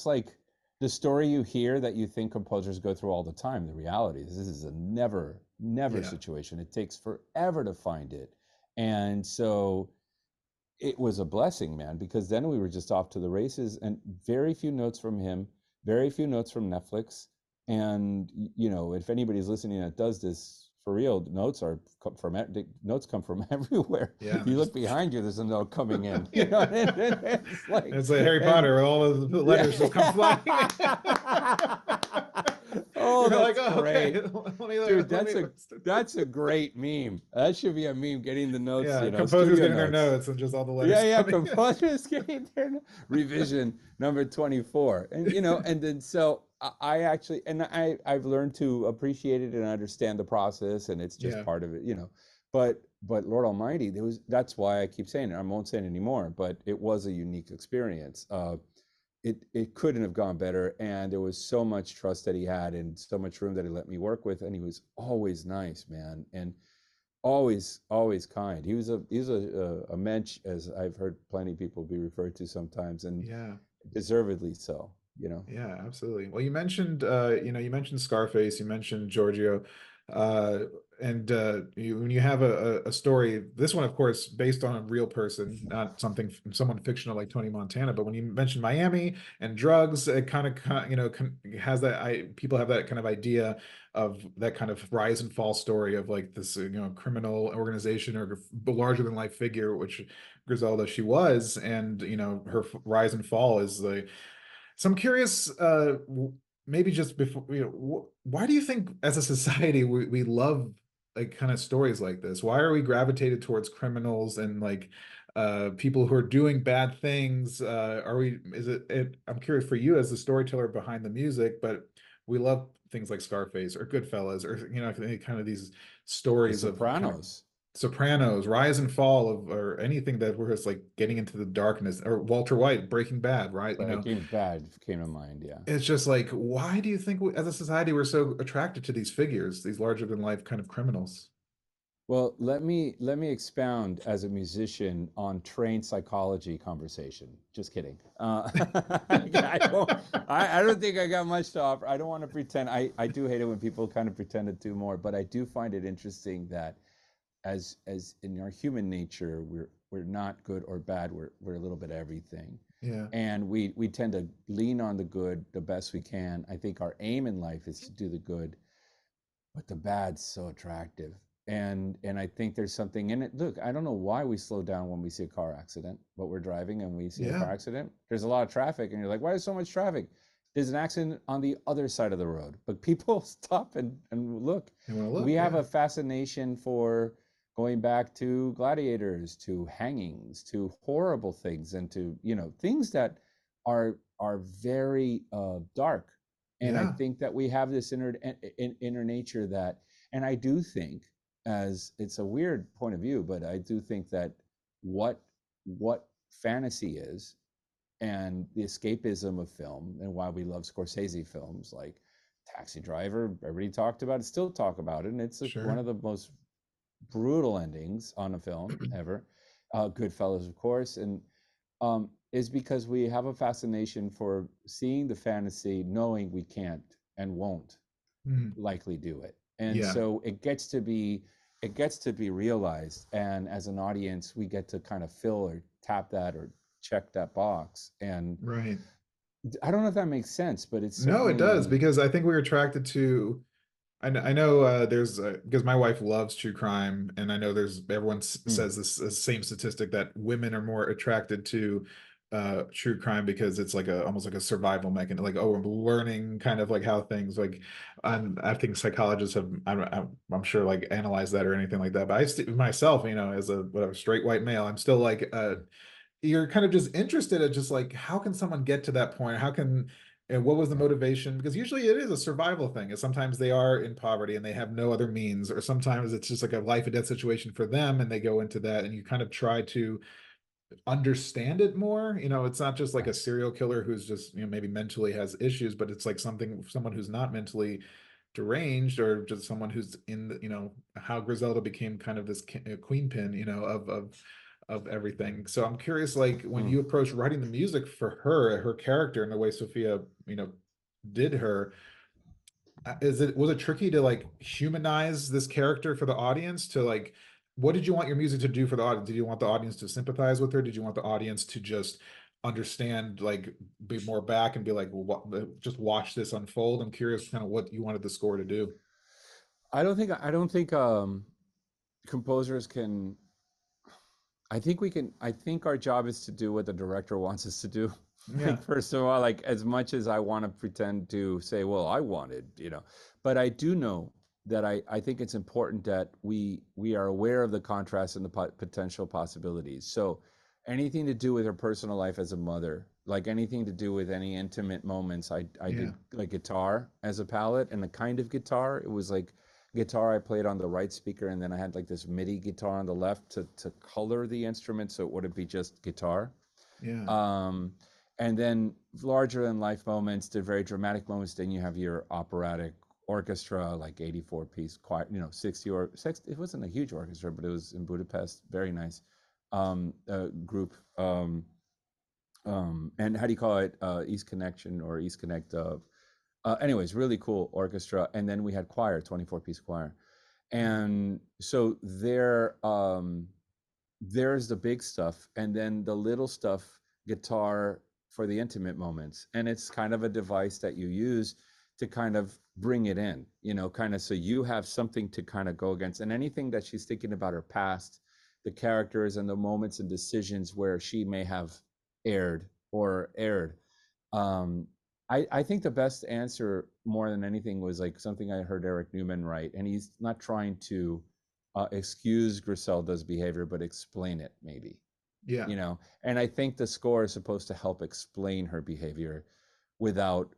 like the story you hear that you think composers go through all the time. The reality is this is a never yeah, situation. It takes forever to find it. And so it was a blessing, man, because then we were just off to the races and very few notes from him, very few notes from Netflix. And if anybody's listening that does this for real, notes come from everywhere. yeah. They're You look just behind you, there's a note coming in. yeah. It's like, It's like Harry and Potter, where all of the yeah. letters just come flying. Oh, You're like, that's oh, okay. great. Dude, Let me. that's a great meme. That should be a meme, getting the notes, Yeah, composers studio getting their notes. notes and just all the letters Yeah, yeah, coming. composers getting their revision number 24. And then so I actually, and I've learned to appreciate it and understand the process, and it's just Yeah, part of it. But Lord Almighty, that's why I keep saying it. I won't say it anymore, but it was a unique experience. It couldn't have gone better, and there was so much trust that he had and so much room that he let me work with, and he was always nice, man. And always kind. He was a mensch, as I've heard plenty of people be referred to sometimes, and yeah. deservedly so. Yeah, absolutely. Well, you mentioned Scarface, you mentioned Giorgio, uh, and when you have a story, this one, of course, based on a real person, not someone fictional like Tony Montana. But when you mentioned Miami and drugs, it kind of, has that. People have that kind of idea of that kind of rise and fall story of like this, criminal organization or larger than life figure, which Griselda she was, and her rise and fall is the so I'm curious, maybe just before, why do you think as a society we love like kind of stories like this? Why are we gravitated towards criminals and like people who are doing bad things? I'm curious for you as the storyteller behind the music, but we love things like Scarface or Goodfellas or any kind of these The stories of kind of Sopranos. Sopranos, rise and fall of or anything that where it's like getting into the darkness or Walter White, Breaking Bad, right? Breaking Bad came to mind, yeah. It's just like, why do you think as a society we're so attracted to these figures, these larger than life kind of criminals? Well, let me expound as a musician on trained psychology conversation. Just kidding. I don't think I got much to offer. I don't want to pretend. I do hate it when people kind of pretend to do more, but I do find it interesting that as in our human nature, we're not good or bad. We're a little bit of everything, Yeah, and we tend to lean on the good the best we can. I think our aim in life is to do the good, but the bad's so attractive. And I think there's something in it. Look, I don't know why we slow down when we see a car accident, but we're driving and we see a yeah, car accident. There's a lot of traffic, and you're like, why is so much traffic? There's an accident on the other side of the road, but people stop and look. you want to We look, have yeah, a fascination for going back to gladiators, to hangings, to horrible things, and to things that are very dark. And I yeah, think that we have this inner nature that, and I do think, as it's a weird point of view, but I do think that what what fantasy is and the escapism of film, and why we love Scorsese films like Taxi Driver. Everybody talked about it, still talk about it, and it's one Sure. of the most brutal endings on a film ever. Goodfellas, of course, and is because we have a fascination for seeing the fantasy, knowing we can't and won't Mhm. likely do it, and Yeah. so it gets to be realized, and as an audience we get to kind of fill or tap that or check that box. And Right. I don't know if that makes sense, but it's No, it does, certainly. because I think we're attracted to. I know there's because my wife loves true crime, and I know there's everyone Mm, says this same statistic that women are more attracted to true crime because it's like a almost like a survival mechanism, like, oh, we're learning kind of like how things like. I think psychologists have, I'm sure, like analyzed that or anything like that, but myself, as a whatever straight white male, I'm still like you're kind of just interested in just like how can someone get to that point, how can, and what was the motivation, because usually it is a survival thing, and sometimes they are in poverty and they have no other means, or sometimes it's just like a life or death situation for them and they go into that, and you kind of try to understand it more. It's not just like a right. serial killer who's just, maybe mentally has issues, but it's like someone who's not mentally deranged, or just someone who's in the, how Griselda became kind of this queen pin, of everything. So I'm curious, like when Mm. you approach writing the music for her character, and the way Sofía, did her, was it tricky to like humanize this character for the audience, to like, what did you want your music to do for the audience? Did you want the audience to sympathize with her? Did you want the audience to just understand, like be more back and be like, well, just watch this unfold? I'm curious kind of what you wanted the score to do. I don't think composers can. I think our job is to do what the director wants us to do. Yeah. Like, first of all, like, as much as I want to pretend to say, well, I wanted. But I do know that I think it's important that we are aware of the contrast and the potential possibilities. So anything to do with her personal life as a mother, like anything to do with any intimate moments, I Yeah. did like guitar as a palette, and the kind of guitar, it was like guitar I played on the right speaker, and then I had like this MIDI guitar on the left to color the instrument so it wouldn't be just guitar. Yeah. Um, and then larger than life moments to very dramatic moments. Then you have your operatic orchestra, like 84 piece choir, 60 or 60. It wasn't a huge orchestra, but it was in Budapest. Very nice group. And how do you call it? East Connection or East Connect of. Anyways, really cool orchestra. And then we had choir, 24-piece choir. And so there's the big stuff, and then the little stuff, guitar for the intimate moments. And it's kind of a device that you use to kind of bring it in, kind of, so you have something to kind of go against. And anything that she's thinking about her past, the characters and the moments and decisions where she may have erred. um, I think the best answer, more than anything, was like something I heard Eric Newman write, and he's not trying to excuse Griselda's behavior, but explain it, maybe. Yeah. And I think the score is supposed to help explain her behavior without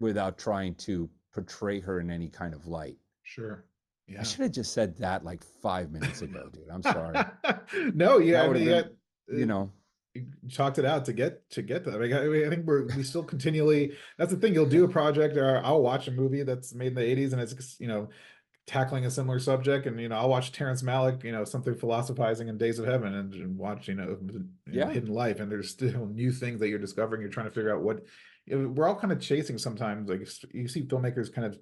without trying to portray her in any kind of light. Sure. I Yeah. should have just said that like 5 minutes ago, dude. I'm sorry. No, yeah, That I would have mean, been, yeah, you uh, know, you talked it out to get that. Like, I think we still continually. That's the thing. You'll do a project, or I'll watch a movie that's made in the '80s, and it's, tackling a similar subject, and I'll watch Terrence Malick, something philosophizing in Days of Heaven, and watch, yeah, Hidden Life, and there's still new things that you're discovering. You're trying to figure out what, we're all kind of chasing sometimes. Like, you see filmmakers kind of,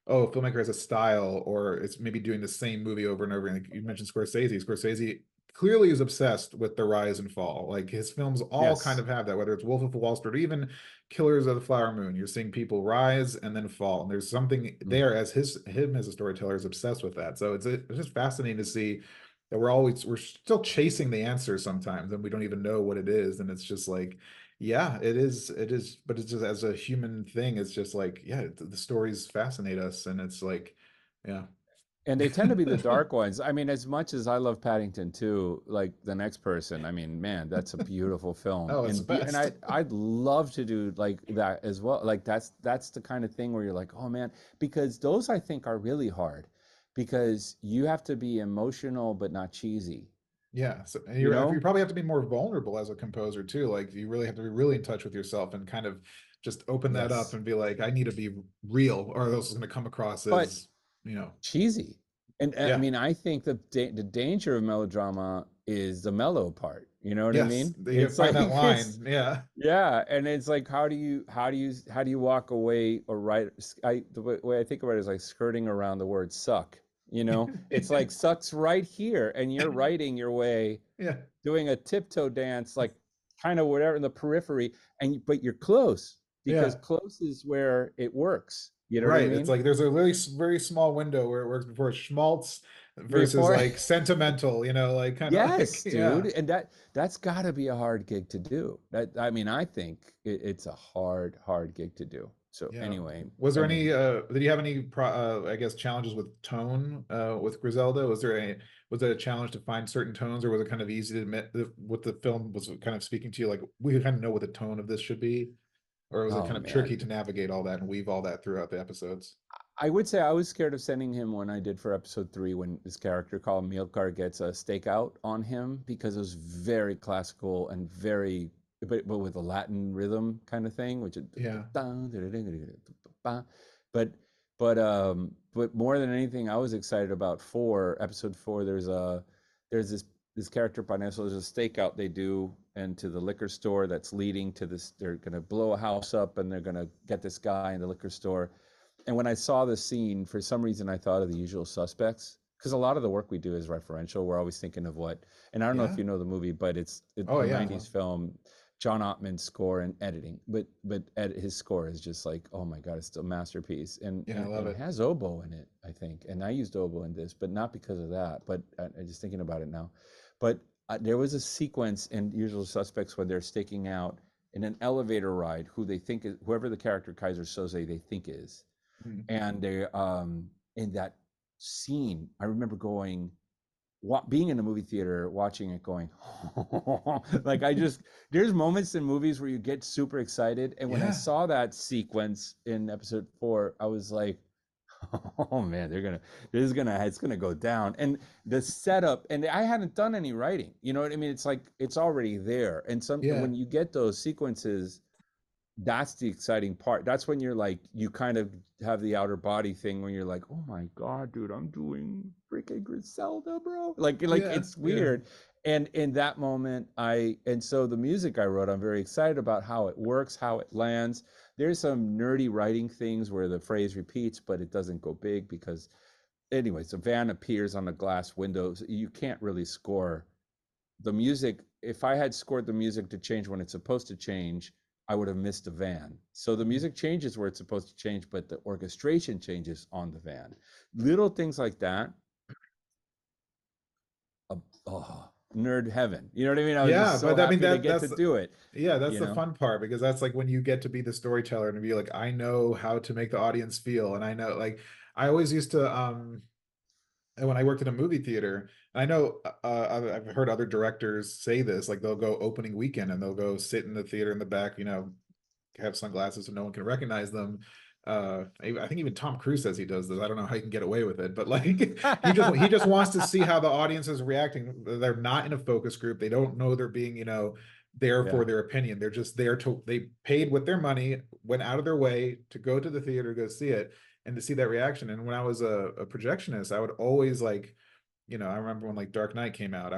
oh, a filmmaker has a style, or it's maybe doing the same movie over and over. And like you mentioned Scorsese. Scorsese clearly is obsessed with the rise and fall. Like his films all kind yes, of have that, whether it's Wolf of Wall Street or even Killers of the Flower Moon. You're seeing people rise and then fall. And there's something mm. there, as him as a storyteller is obsessed with that. So it's just fascinating to see that we're still chasing the answer sometimes, and we don't even know what it is. And it's just like, yeah, it is, but it's just, as a human thing, it's just like, yeah, the stories fascinate us, and it's like, yeah. And they tend to be the dark ones. I mean, as much as I love Paddington 2, like the next person, I mean, man, that's a beautiful film. Oh, it's the And best. I'd love to do like that as well. Like that's the kind of thing where you're like, oh man, because those I think are really hard, because you have to be emotional but not cheesy. Yeah, so and you you know? probably have to be more vulnerable as a composer too. Like you really have to be really in touch with yourself and kind of just open that up Yes. and be like, I need to be real, or else it's going to come across But as, you know, cheesy. And I yeah, mean, I think the danger of melodrama is the mellow part. You know what I yes, mean? you It's find like that it's line. Yeah, yeah, and it's like how do you walk away or write? The way I think about it is like skirting around the word suck. You know, it's like sucks right here, and you're writing your way, yeah, doing a tiptoe dance, like kind of whatever in the periphery, and but you're close because yeah. close is where it works. You know what I Right. It's mean? like there's a really very small window where it works before schmaltz versus Before like sentimental, like kind of like, yes, dude, yeah, and that's got to be a hard gig to do. That I mean, I think it's a hard gig to do. So yeah. anyway, Was there I mean, any did you have any I guess challenges with tone with Griselda? Was it a challenge to find certain tones, or was it kind of easy to admit that what the film was kind of speaking to you, like we kind of know what the tone of this should be? Or was it oh kind of tricky man, to navigate all that and weave all that throughout the episodes? I would say I was scared of sending him when I did for episode 3 when this character called Milkar gets a stakeout on him because it was very classical and very but with a Latin rhythm kind of thing, which is Yeah. but but more than anything, I was excited about episode 4. There's this character Paneso. There's a stakeout they do into the liquor store that's leading to this. They're gonna blow a house up and they're gonna get this guy in the liquor store, and when I saw the scene, for some reason, I thought of The Usual Suspects because a lot of the work we do is referential. We're always thinking of what, and I don't know if Yeah. you know the movie, but it's Oh a yeah. '90s film. John Ottman's score and editing, but his score is just like, oh my god, it's a masterpiece, and Yeah, I and, love and it it. has oboe in it, I think, and I used oboe in this, but not because of that. But I'm just thinking about it now. But there was a sequence in Usual Suspects when they're staking out in an elevator ride who they think is whoever the character Kaiser Soze they think is, Mhm. and they in that scene I remember being in a movie theater watching it going like I just there's moments in movies where you get super excited, and when I Yeah. saw that sequence in episode 4 I was like oh man, it's gonna go down. And the setup, and I hadn't done any writing, you know what I mean? It's like it's already there, and Yeah. when you get those sequences, that's the exciting part. That's when you're like, you kind of have the outer body thing where you're like, oh my God, dude, I'm doing freaking Griselda, bro. Like Yeah. it's Yeah. weird. And in that moment, and so the music I wrote, I'm very excited about how it works, how it lands. There's some nerdy writing things where the phrase repeats, but it doesn't go big because, anyways, a van appears on the glass windows. You can't really score the music. If I had scored the music to change when it's supposed to change, I would have missed a van. So the music changes where it's supposed to change, but the orchestration changes on the van. Little things like that. Uh, oh, nerd heaven. You know what I mean? I was Yeah, just so but I mean happy to get to that's do it. yeah, that's You the know? fun part because that's like when you get to be the storyteller and be like, I know how to make the audience feel. And I know like I always used to and when I worked in a movie theater, I know I've heard other directors say this, like they'll go opening weekend and they'll go sit in the theater in the back, have sunglasses so no one can recognize them. I think even Tom Cruise says he does this. I don't know how he can get away with it, but like he just wants to see how the audience is reacting. They're not in a focus group. They don't know they're being, there for Yeah. their opinion. They're just there to they paid with their money, went out of their way to go to the theater to go see it and to see that reaction. And when I was a projectionist, I would always like I remember when like Dark Knight came out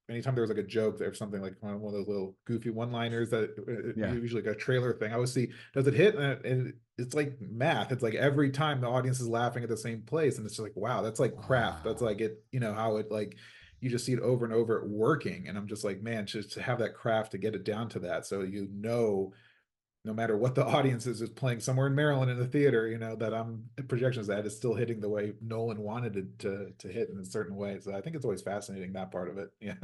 anytime there was like a joke or something like one of those little goofy one-liners that Yeah. usually like a trailer thing. I always see does it hit and it's like math. It's like every time the audience is laughing at the same place, and it's just like wow, that's like craft. That's Wow. like it. How it like you just see it over and over working, and I'm just like man, just to have that craft to get it down to that, so no matter what the audience is playing somewhere in Maryland in the theater, that I'm projections that is still hitting the way Nolan wanted it to hit in a certain way. So I think it's always fascinating that part of it. Yeah.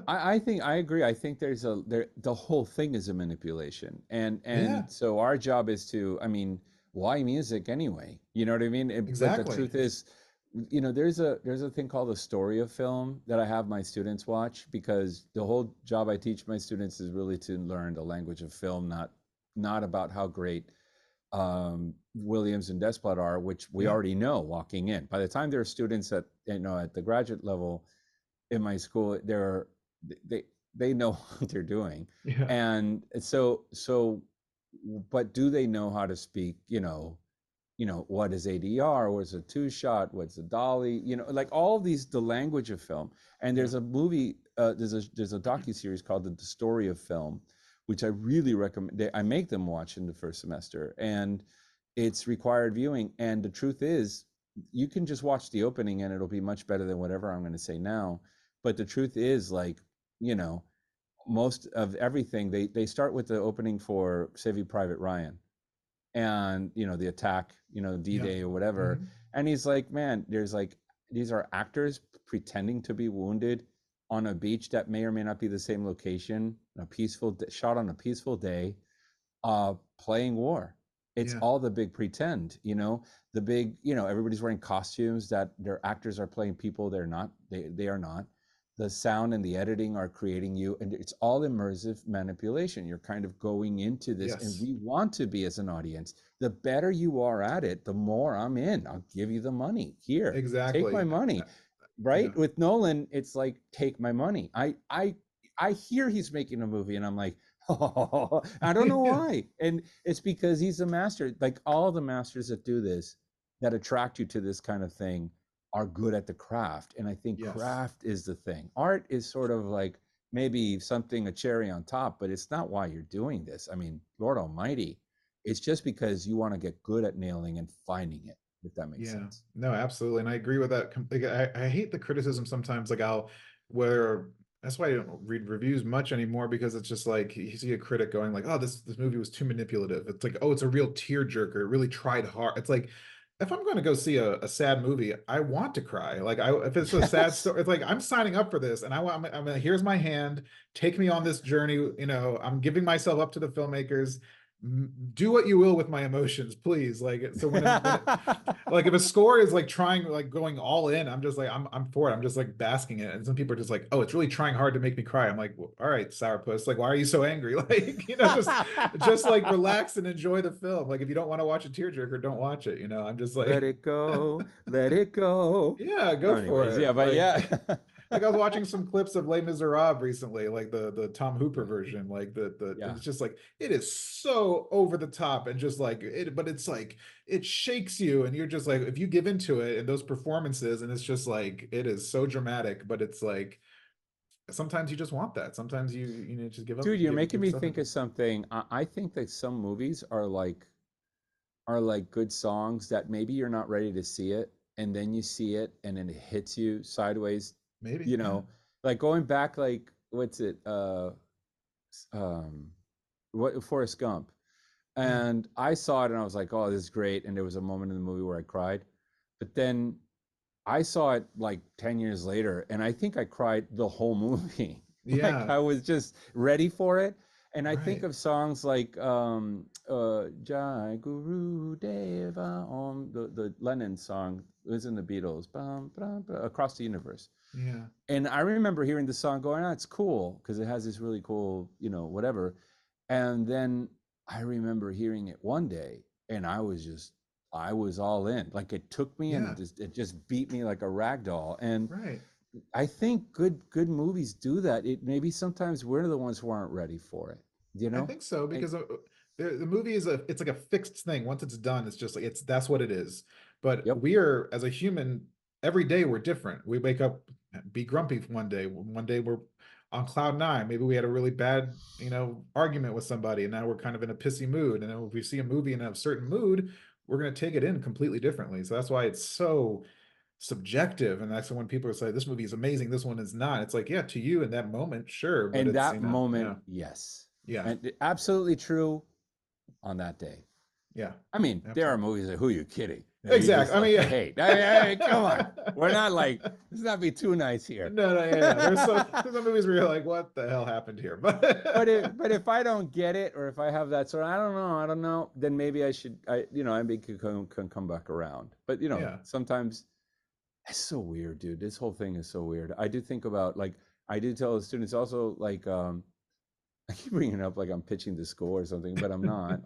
I think I agree. I think the whole thing is a manipulation. Yeah, And so our job is to, I mean, why music anyway? You know what I mean? But the exactly. truth is, there's a thing called the story of film that I have my students watch because the whole job I teach my students is really to learn the language of film, not about how great Williams and Desplat are, which we Yeah. already know walking in. By the time there are students at at the graduate level, in my school, they they know what they're doing, Yeah. and but do they know how to speak? What is ADR? What's a two shot? What's a dolly? Like all these, the language of film. And Yeah. there's a movie, there's a docu-series called The Story of Film, which I really recommend. I make them watch in the first semester, and it's required viewing. And the truth is, you can just watch the opening and it'll be much better than whatever I'm going to say now. But the truth is, like, you know, most of everything, they start with the opening for Saving Private Ryan, and the attack, Yeah. D-Day or whatever. Hmm. And he's like, man, there's like, these are actors pretending to be wounded on a beach that may or may not be the same location, a peaceful shot on a peaceful day, playing war. It's Yeah. all the big pretend, the big, everybody's wearing costumes that their actors are playing people they're not, they are not. The sound and the editing are creating you, and it's all immersive manipulation. You're kind of going into this, and Yes. we want to be, as an audience, the better you are at it, the more I'm in. I'll give you the money. Here, take my Exactly. money. Yeah. Right? With Nolan, it's like, take my money. I hear he's making a movie, and I'm like, oh, I don't know Yeah. why. And it's because he's a master. Like all the masters that do this, that attract you to this kind of thing, are good at the craft. And I think Yes. craft is the thing. Art is sort of like maybe something, a cherry on top, but it's not why you're doing this. I mean, Lord Almighty, it's just because you want to get good at nailing and finding it, if that makes Yeah, sense. no, absolutely. And I agree with that. Like, I hate the criticism sometimes. Like, where that's why I don't read reviews much anymore, because it's just like you see a critic going like, oh, this movie was too manipulative. It's like, oh, it's a real tearjerker. It really tried hard. It's like, if I'm going to go see a sad movie, I want to cry. Like, if it's a sad Yes. story, it's like I'm signing up for this, and I'm like, here's my hand. Take me on this journey. I'm giving myself up to the filmmakers. Do what you will with my emotions, please. Like, so like if a score is like trying, like going all in, I'm just like, I'm for it. I'm just like basking it. And some people are just like, oh, it's really trying hard to make me cry. I'm like, well, all right, sourpuss, like, why are you so angry? Like, just like relax and enjoy the film. Like, if you don't want to watch a tearjerker, don't watch it. I'm just Let like, it go, let it go. yeah, So go for anyways, yeah, it. but Like, yeah. like I was watching some clips of Les Miserables recently, like the Tom Hooper version. Like Yeah. it's just like, it is so over the top and just like it, but it's like it shakes you, and you're just like, if you give into it and those performances, and it's just like, it is so dramatic, but it's like sometimes you just want that. Sometimes just give up, Dude, you're making give me yourself think into of it. something. I think that some movies are like good songs that maybe you're not ready to see it, and then you see it and then it hits you sideways, Maybe, you yeah. know, like going back, like what's it? Um what Forrest Gump. Yeah. And I saw it and I was like, oh, this is great. And there was a moment in the movie where I cried. But then I saw it like 10 years later, and I think I cried the whole movie. Like Yeah. I was just ready for it. And I think Right. of songs like Jai Guru Deva Om, the Lennon song. It was in the Beatles, bum, bum, bum, Across the Universe. Yeah. And I remember hearing the song going, oh, it's cool because it has this really cool, whatever. And then I remember hearing it one day, and I was all in. Like it took me, and Yeah. it just beat me like a rag doll. And Right. I think good movies do that. It maybe sometimes we're the ones who aren't ready for it, you I know? think so, And because the movie it's like a fixed thing. Once it's done, it's just like, that's what it is. But yep. we are, as a human, every day we're different. We wake up, be grumpy one day. One day we're on cloud nine. Maybe we had a really bad, argument with somebody, and now we're kind of in a pissy mood. And then if we see a movie in a certain mood, we're going to take it in completely differently. So that's why it's so subjective. And that's when people say this movie is amazing, this one is not. It's like, yeah, to you in that moment, sure, but In it's, that moment, yeah, yes. yeah, And absolutely true on that day. yeah, I mean, there are absolutely. movies that who are you kidding? That you Exactly. just I love to mean, hate. I mean, come on. We're not like, let's not be too nice here. no, no, yeah, yeah. There's some movies where you're like, what the hell happened here? But if I don't get it, or if I have that sort of, I don't know, then maybe I should, I maybe can come back around. But Yeah, sometimes it's so weird, dude. This whole thing is so weird. I do think about, like, I do tell the students also, like, I keep bringing it up like I'm pitching the school or something, but I'm not.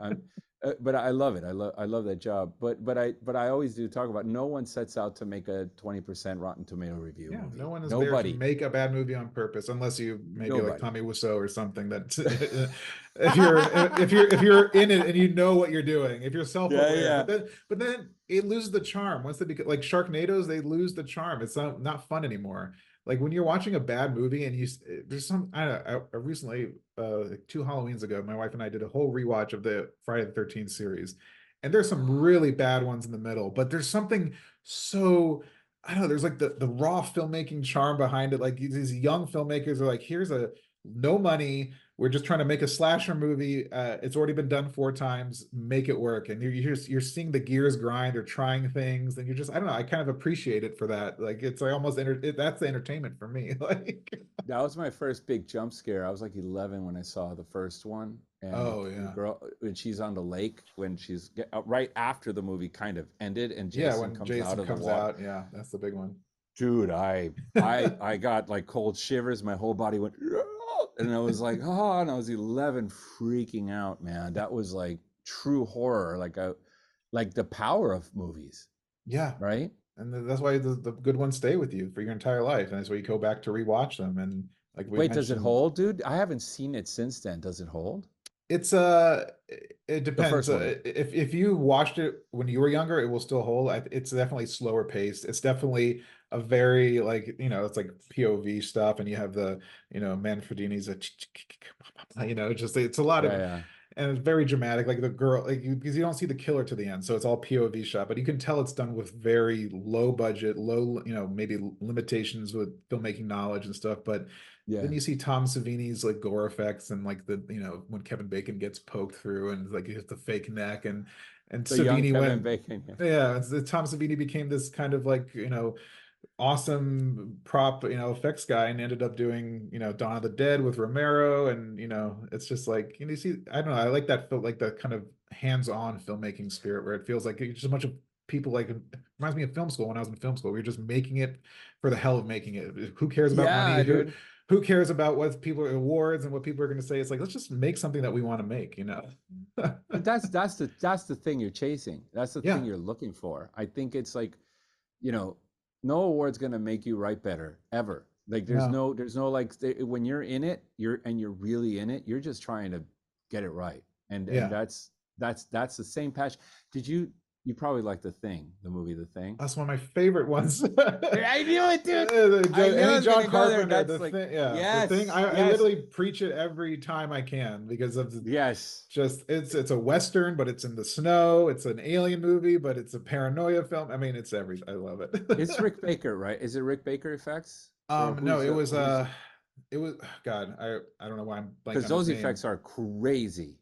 But I love it. I love that job. But I always do talk about no one sets out to make a 20% Rotten Tomato review Yeah, no movie. one is there to Nobody. make a bad movie on purpose, unless you maybe like Nobody. Tommy Wiseau or something. That if you're in it and you know what you're doing, if you're Yeah, self-aware, yeah. but then it loses the charm once they become like Sharknadoes. They lose the charm. It's not fun anymore. Like when you're watching a bad movie and there's some I don't know, I recently like 2 Halloweens ago, my wife and I did a whole rewatch of the Friday the 13th series, and there's some really bad ones in the middle, but there's something so I don't know, there's like the raw filmmaking charm behind it. Like these young filmmakers are like, here's a no money. We're just trying to make a slasher movie. It's already been done 4 times. Make it work. And you're seeing the gears grind. They're trying things, and you're just I don't know. I kind of appreciate it for that. Like it's like almost that's the entertainment for me. Like That was my first big jump scare. I was like 11 when I saw the first one, and oh the yeah, girl when she's on the lake when she's right after the movie kind of ended, and yeah. Jason When comes out Jason of the comes water. out, yeah, that's the big one. Dude, I got like cold shivers. My whole body went, "Ah," and I was like, oh, and I was 11, freaking out, man. That was like true horror, like the power of movies, Yeah, right? and that's why the good ones stay with you for your entire life, and that's why you go back to rewatch them. And like we Wait, does it mentioned, hold, dude? I haven't seen it since then. Does it hold? it's it The depends. first one. If you watched it when you were younger, it will still hold. It's definitely slower paced. It's definitely a very like it's like POV stuff, and you have the Manfredini's just it's a lot Yeah, of yeah. and it's very dramatic. Like the girl, like because you don't see the killer to the end, so it's all POV shot, but you can tell it's done with very low budget, low maybe limitations with filmmaking knowledge and stuff, but. Then Yeah. you see Tom Savini's like gore effects and like the when Kevin Bacon gets poked through and like he has the fake neck and The young Savini Kevin went Bacon. Yeah. yeah Tom Savini became this kind of like awesome prop effects guy and ended up doing Dawn of the Dead with Romero and it's just like you see I don't know I like that like the kind of hands-on filmmaking spirit where it feels like it's just a bunch of people like it reminds me of film school when I was in film school we were just making it for the hell of making it who cares about money Yeah, dude. who cares about what people awards and what people are going to say it's like let's just make something that we want to make But that's the thing you're chasing. That's the thing yeah you're looking for. I think it's like, you know, no award's gonna make you write better ever. Like no there's no like when you're in it, you're really in it. You're just trying to get it right, and yeah that's the same passion. You probably like The Thing, the movie The Thing? that's one of my favorite ones. I knew it, dude. I knew I Any was John gonna go there. Carpenter, That's the like, thing, yeah, the thing. yes, I yes, literally preach it every time I can because of yes. just it's a Western, but it's in the snow. It's an alien movie, but it's a paranoia film. I mean, it's every. I love It's it. Rick Baker, right? Is it Rick Baker effects? Or No, who's it was God. I don't know why I'm blank because on his those name. effects are crazy.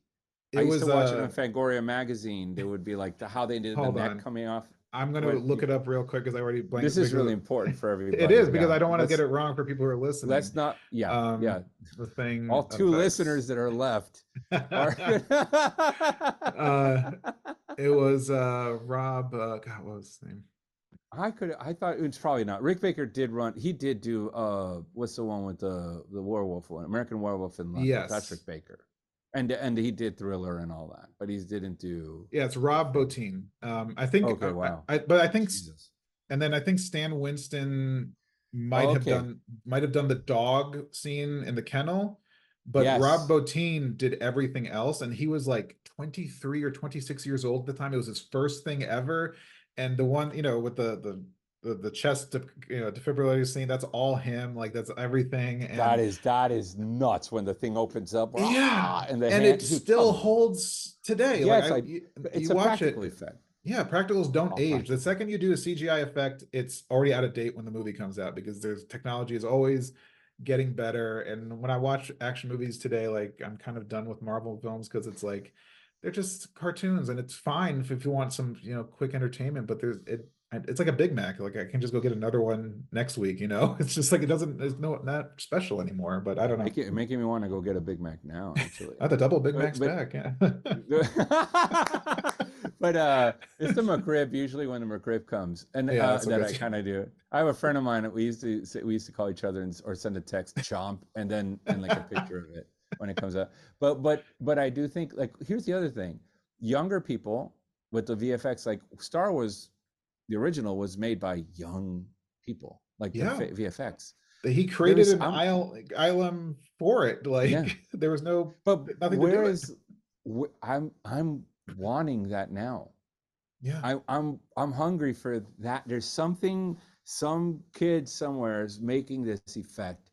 I It used to was watch it on Fangoria magazine. There would be like how they did the hold neck on. coming off. I'm gonna When look it up real quick because I already this blanked is really because important for it everybody. is because Yeah, I don't want to get it wrong for people who are listening. yeah, Um, yeah. the thing All two effects. listeners that are left are. uh it was Rob God, what was his name? I thought it was probably not. Rick Baker did run. He did do what's the one with the werewolf one? American Werewolf in London. That's Yes. Rick Baker, and he did Thriller and all that, but he didn't do Yeah, it's The Rob Thing. Bottin. I think Okay, wow, but I think Jesus. and then I think Stan Winston Okay, might have done the dog scene in the kennel, but Rob yes, Bottin did everything else, and he was like 23 or 26 years old at the time. It was his first thing ever, and the one with the chest defibrillator scene, that's all him. Like that's everything, and that is nuts when the thing opens up. yeah, And the and it hand, dude, still come on. holds today. Like Yes, you it's a watch practical it. effect. Yeah, practicals don't All age. The practical. second you do a CGI effect, it's already out of date when the movie comes out because there's technology is always getting better. And when I watch action movies today, like I'm kind of done with Marvel films because it's like they're just cartoons and it's fine if you want some, quick entertainment, but it's like a Big Mac. Like I can just go get another one next week. It's just like it's not special anymore, but I don't know. Making me want to go get a Big Mac now, actually. The double Big But Macs but back, yeah. but it's the McRib usually when the McRib comes, and Yeah, that's a that good. I kind of do. I have a friend of mine that we used to call each other or send a text chomp and like a picture of it when it comes out. But I do think like here's the other thing. younger people with the VFX, like Star Wars, the original was made by young people, like the Yeah. VFX. He There created is, an island for it. yeah, Like there was but nothing to where do it. is, I'm wanting that now. Yeah. I'm hungry for that. There's something, some kid somewhere is making this effect,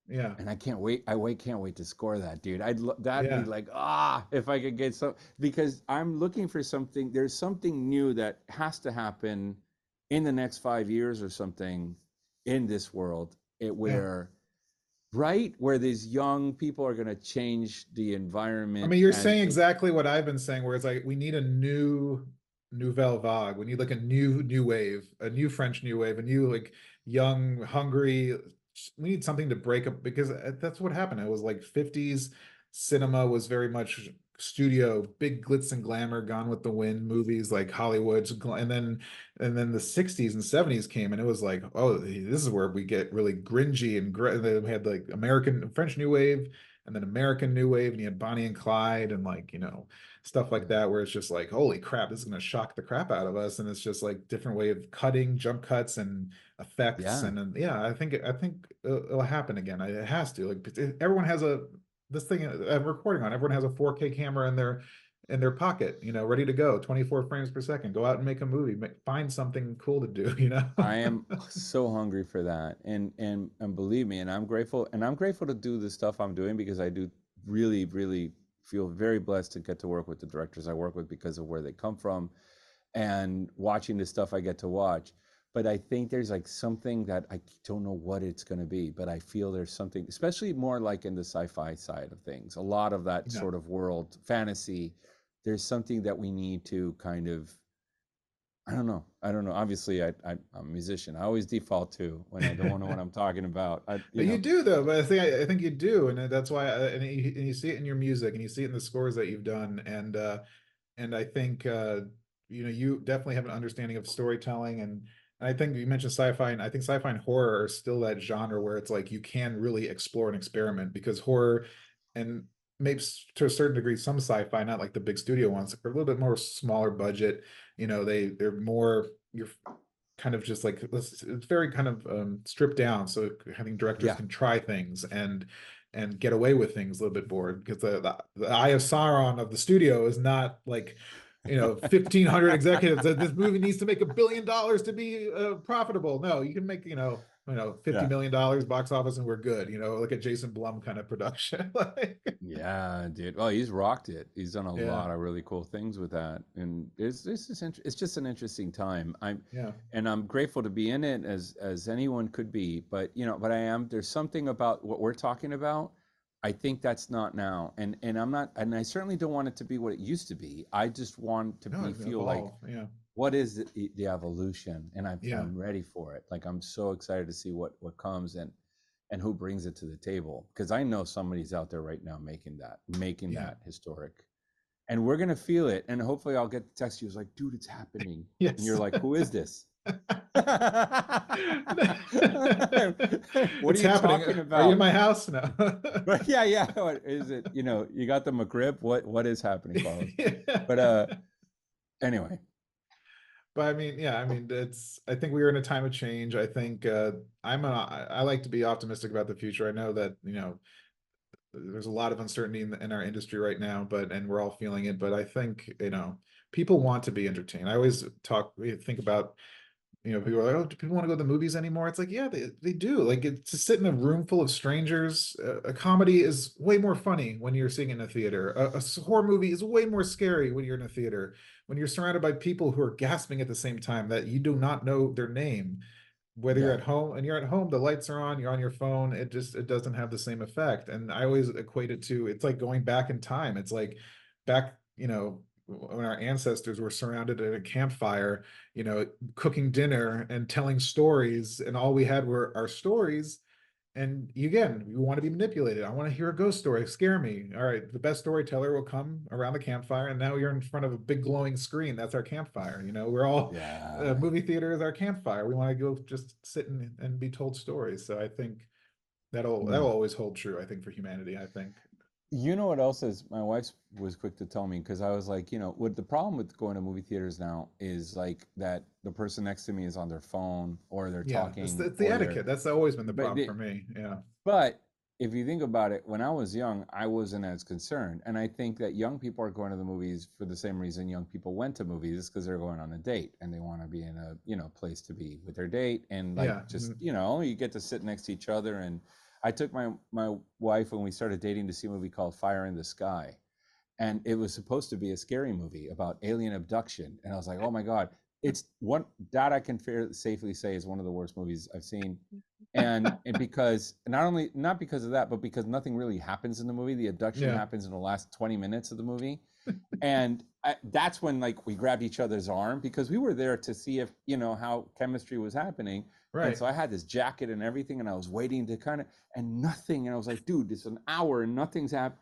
Yeah. and I can't wait. Can't wait to score that, dude. That'd be Yeah. like, if I could get some, because I'm looking for something. There's something new that has to happen in the next 5 years or something in this world. It Yeah. where right where these young people are going to change the I environment mean, you're and saying exactly what I've been saying, where it's like we need a new nouvelle vague. We need like a new wave, a new French new wave, a new like young, hungry. We need something to break up because that's what happened. It was like 50s cinema was very much studio, big glitz and glamour, Gone with the Wind movies like Hollywood's, and then the 60s and 70s came and it was like, oh, this is where we get really gringy and then we had like American French New Wave and then American New Wave, and you had Bonnie and Clyde, and like, stuff like that, where it's just like, holy crap, this is going to shock the crap out of us. And it's just like different way of cutting, jump cuts, and effects. yeah, And yeah, I think it'll happen again. It has to. Like everyone has this thing I'm recording on. Everyone has a 4K camera in their pocket, ready to go, 24 frames per second. Go out and make a movie. Find something cool to do. I am so hungry for that, and believe me, and I'm grateful to do the stuff I'm doing because I do really, really feel very blessed to get to work with the directors I work with because of where they come from, and watching the stuff I get to watch. But I think there's like something that I don't know what it's going to be, but I feel there's something, especially more like in the sci-fi side of things, a lot of that Yeah. sort of world fantasy. There's something that we need to kind of, I don't know. I don't know. Obviously, I'm a musician. I always default to when I don't know what I'm talking about. But you do though. But I think you do, and that's why. And you see it in your music, and you see it in the scores that you've done, and I think you definitely have an understanding of storytelling, and I think you mentioned sci-fi, and I think sci-fi and horror are still that genre where it's like you can really explore and experiment because horror and maybe to a certain degree some sci-fi, not like the big studio ones, are a little bit more smaller budget. They're more you're kind of just like it's very kind of stripped down, so having directors Yeah. can try things and get away with things a little bit more because the eye of Sauron of the studio is not like 1,500 executives that this movie needs to make $1 billion to be profitable. No, you can make Yeah. $50 million box office and we're good. Like a Jason Blum kind of production. Like, Yeah, dude. Well, he's rocked it. He's done a yeah, lot of really cool things with that, and it's just an interesting time. yeah, I'm grateful to be in it as anyone could be. But but there's something about what we're talking about. I think that's not now, and I'm not, and I certainly don't want it to be what it used to be. I just want to no, be it feel like evolve. Yeah, what is the evolution, and yeah, I'm ready for it. Like I'm so excited to see what comes and who brings it to the table, because I know somebody's out there right now making yeah, that historic, and we're gonna feel it, and hopefully I'll get the text you. It's like, dude, it's happening, and yes. you're like, who is this? What are It's you happening. talking Are you in about? my house? No. But yeah, yeah. What is it? You got the McRib. What is happening, Carlos? But Yeah. anyway, But I mean, yeah, I mean, I think we are in a time of change. I think I like to be optimistic about the future. I know that, there's a lot of uncertainty in our industry right now, and we're all feeling it. But I think, people want to be entertained. I always think about, people are like, oh, do people want to go to the movies anymore? It's like, yeah, they do. Like, to sit in a room full of strangers, a comedy is way more funny when you're seeing it in a theater. A horror movie is way more scary when you're in a theater. When you're surrounded by people who are gasping at the same time that you do not know their name, whether you're yeah, at home and you're at home, the lights are on, you're on your phone, it doesn't have the same effect. And I always equate it to, it's like going back in time. It's like back, when our ancestors were surrounded at a campfire, cooking dinner and telling stories, and all we had were our stories. And again, you want to be manipulated. I want to hear a ghost story, scare me. All right, the best storyteller will come around the campfire, and now you're in front of a big glowing screen. That's our campfire. We're all yeah. movie theater is our campfire. We want to go just sit and be told stories. So I think that'll Mm. always hold true. I think for humanity. I think. You know what else is? My wife was quick to tell me because I was like, what the problem with going to movie theaters now is like that the person next to me is on their phone or they're Yeah, talking it's the or they're, etiquette. That's always been the but problem for me. Yeah. but if you think about it, when I was young, I wasn't as concerned, and I think that young people are going to the movies for the same reason young people went to movies because they're going on a date and they want to be in a place to be with their date and like Yeah. just you get to sit next to each other and. I took my wife when we started dating to see a movie called Fire in the Sky, and it was supposed to be a scary movie about alien abduction, and I was like, oh my god, it's one that I can safely say is one of the worst movies I've seen. And because not because of that, but because nothing really happens in the movie. The abduction Yeah. happens in the last 20 minutes of the movie, and that's when like we grabbed each other's arm because we were there to see if how chemistry was happening. And Right. so I had this jacket and everything, and I was waiting to kind of, and nothing, and I was like, dude, it's an hour and nothing's happened.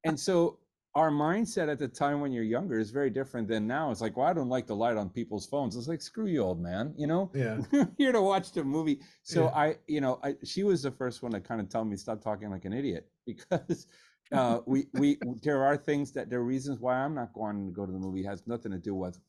And so our mindset at the time when you're younger is very different than now. It's like, well, I don't like the light on people's phones. It's like, screw you, old man. Yeah. We're here to watch the movie. So Yeah. she was the first one to kind of tell me stop talking like an idiot because we there are things that there are reasons why I'm not going to go to the movie. It has nothing to do with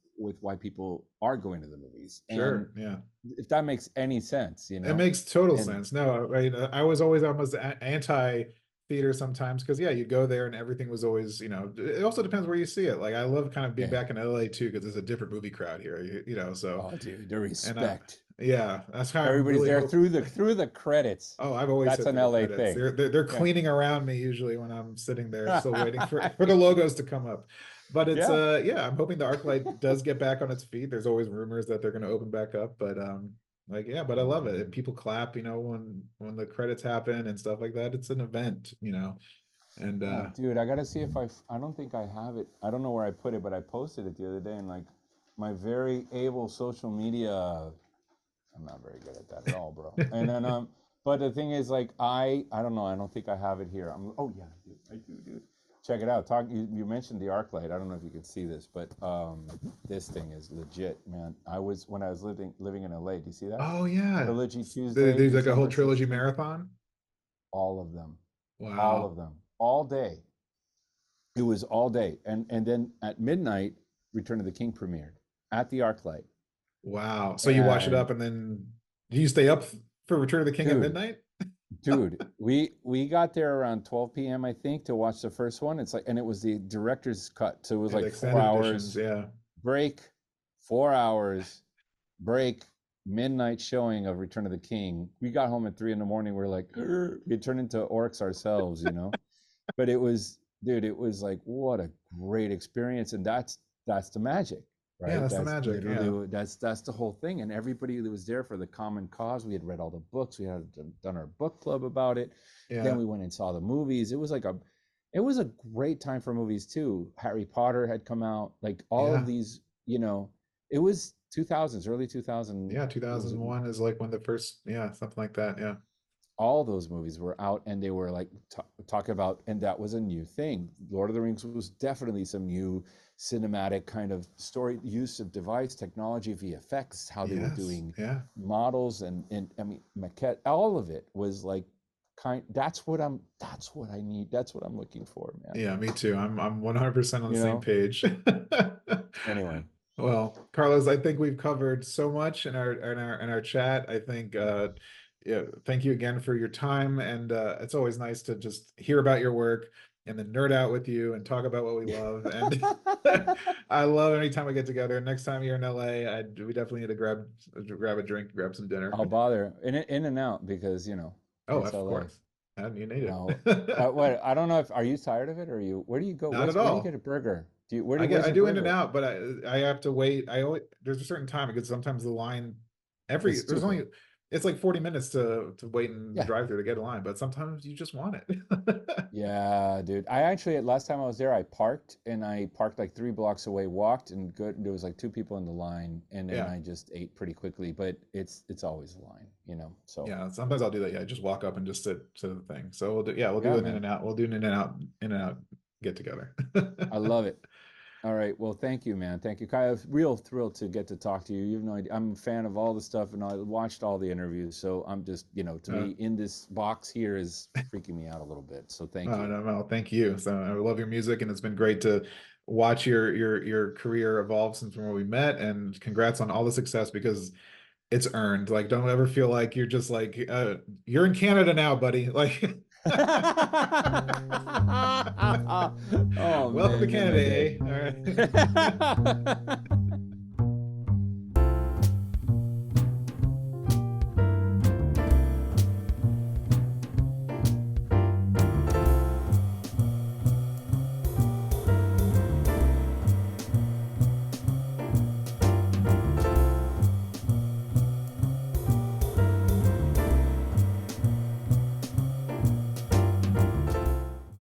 why people are going to the movies, and Sure. Yeah. if that makes any sense, It makes total and sense. No, right. I was always almost anti theater sometimes because yeah, you'd go there and everything was always, it also depends where you see it. Like I love kind of being yeah. back in LA too because there's a different movie crowd here, so Oh, dude, the and respect. yeah, that's how I'm Everybody's really there hope. through the credits. Oh, I've always That's said an through the LA credits. thing. They're Yeah. cleaning around me usually when I'm sitting there still waiting for the logos to come up. But it's Yeah. yeah, I'm hoping the ArcLight does get back on its feet. There's always rumors that they're going to open back up, but like yeah, but I Oh love it. And man. people clap, when the credits happen and stuff like that. It's an event, and Oh dude, I gotta see if I don't think I have it. I don't know where I put it, but I posted it the other day and like my very able social media. I'm not very good at that at all, bro. And then but the thing is like I don't know, I don't think I have it here. Oh yeah, I do, dude. Check it out. You mentioned the arc light. I don't know if you can see this, but this thing is legit, man. When I was living in LA, do you see that? oh yeah, Trilogy Tuesday, there's like a whole December trilogy 16th. marathon. All of them. All of Wow, them. All day. It was all day. And then at midnight, Return of the King premiered at the ArcLight. wow. So you watch it And up and then do you stay up for Return of the King at dude, midnight? we got there around 12 p.m. I think to watch the first one. It's like, and it was the director's cut. So it was Yeah, the like four extended editions. hours Yeah. break, 4 hours break, midnight showing of Return of the King. We got home at 3 in the morning. We're like, we turned into orcs ourselves. But it was, dude, it was like what a great experience, and that's the magic, Yeah, right? that's the That's magic. Yeah. literally that's the whole thing, and everybody that was there for the common cause. We had read all the books, we had done our book club about it. Then Yeah. we went and saw the movies. It was a great time for movies too. Harry Potter had come out, like all of Yeah. these. It was 2000s, early 2000. Yeah. Was 2001 is like when the first, yeah, something like that. Yeah. all those movies were out and they were like talking about, and that was a new thing. Lord of the Rings was definitely some new cinematic kind of story, use of device technology, VFX, how they were Yes. doing Yeah. models, and I mean maquette, all of it was like that's what I need, that's what I'm looking for, man. Yeah, me too. I'm 100% on the you same know page. anyway. Well, Carlos, I think we've covered so much in our chat. I think yeah, thank you again for your time and it's always nice to just hear about your work and then nerd out with you and talk about what we love. And I love anytime we get together. Next time you're in LA, we definitely need to grab a drink, grab some dinner. I'll bother in and out because Oh, it's of LA. course. And you need Oh, it. what? I don't know if are you tired of it or where do you go? Not at Where do you get a all. burger? Do you where I do get where's I your do in and burger? out, but I have to wait. I always there's a certain time because sometimes the line It's there's stupid. only it's like 40 minutes to wait in the Yeah. drive through to get a line, but sometimes you just want it. Yeah, dude. I actually last time I was there, I parked like 3 blocks away, walked and good. There was like two people in the line, and then Yeah. I just ate pretty quickly. But it's always a line. So Yeah, sometimes I'll do that. Yeah, just walk up and just sit to the thing. So we'll do yeah, an in man. and out. We'll do an in and out get together. I love it. All right. Well, thank you, man. Thank you, Kai. I was real thrilled to get to talk to you. You've no idea. I'm a fan of all the stuff, and I watched all the interviews. So I'm just, to Uh, be in this box here is freaking me out a little bit. So thank oh, you. no, no, thank you. So I love your music, and it's been great to watch your career evolve since when we met. And congrats on all the success because it's earned. Like, don't ever feel like you're just like you're in Canada now, buddy. Like, Oh welcome to man, you made my Canada, day. eh? All right.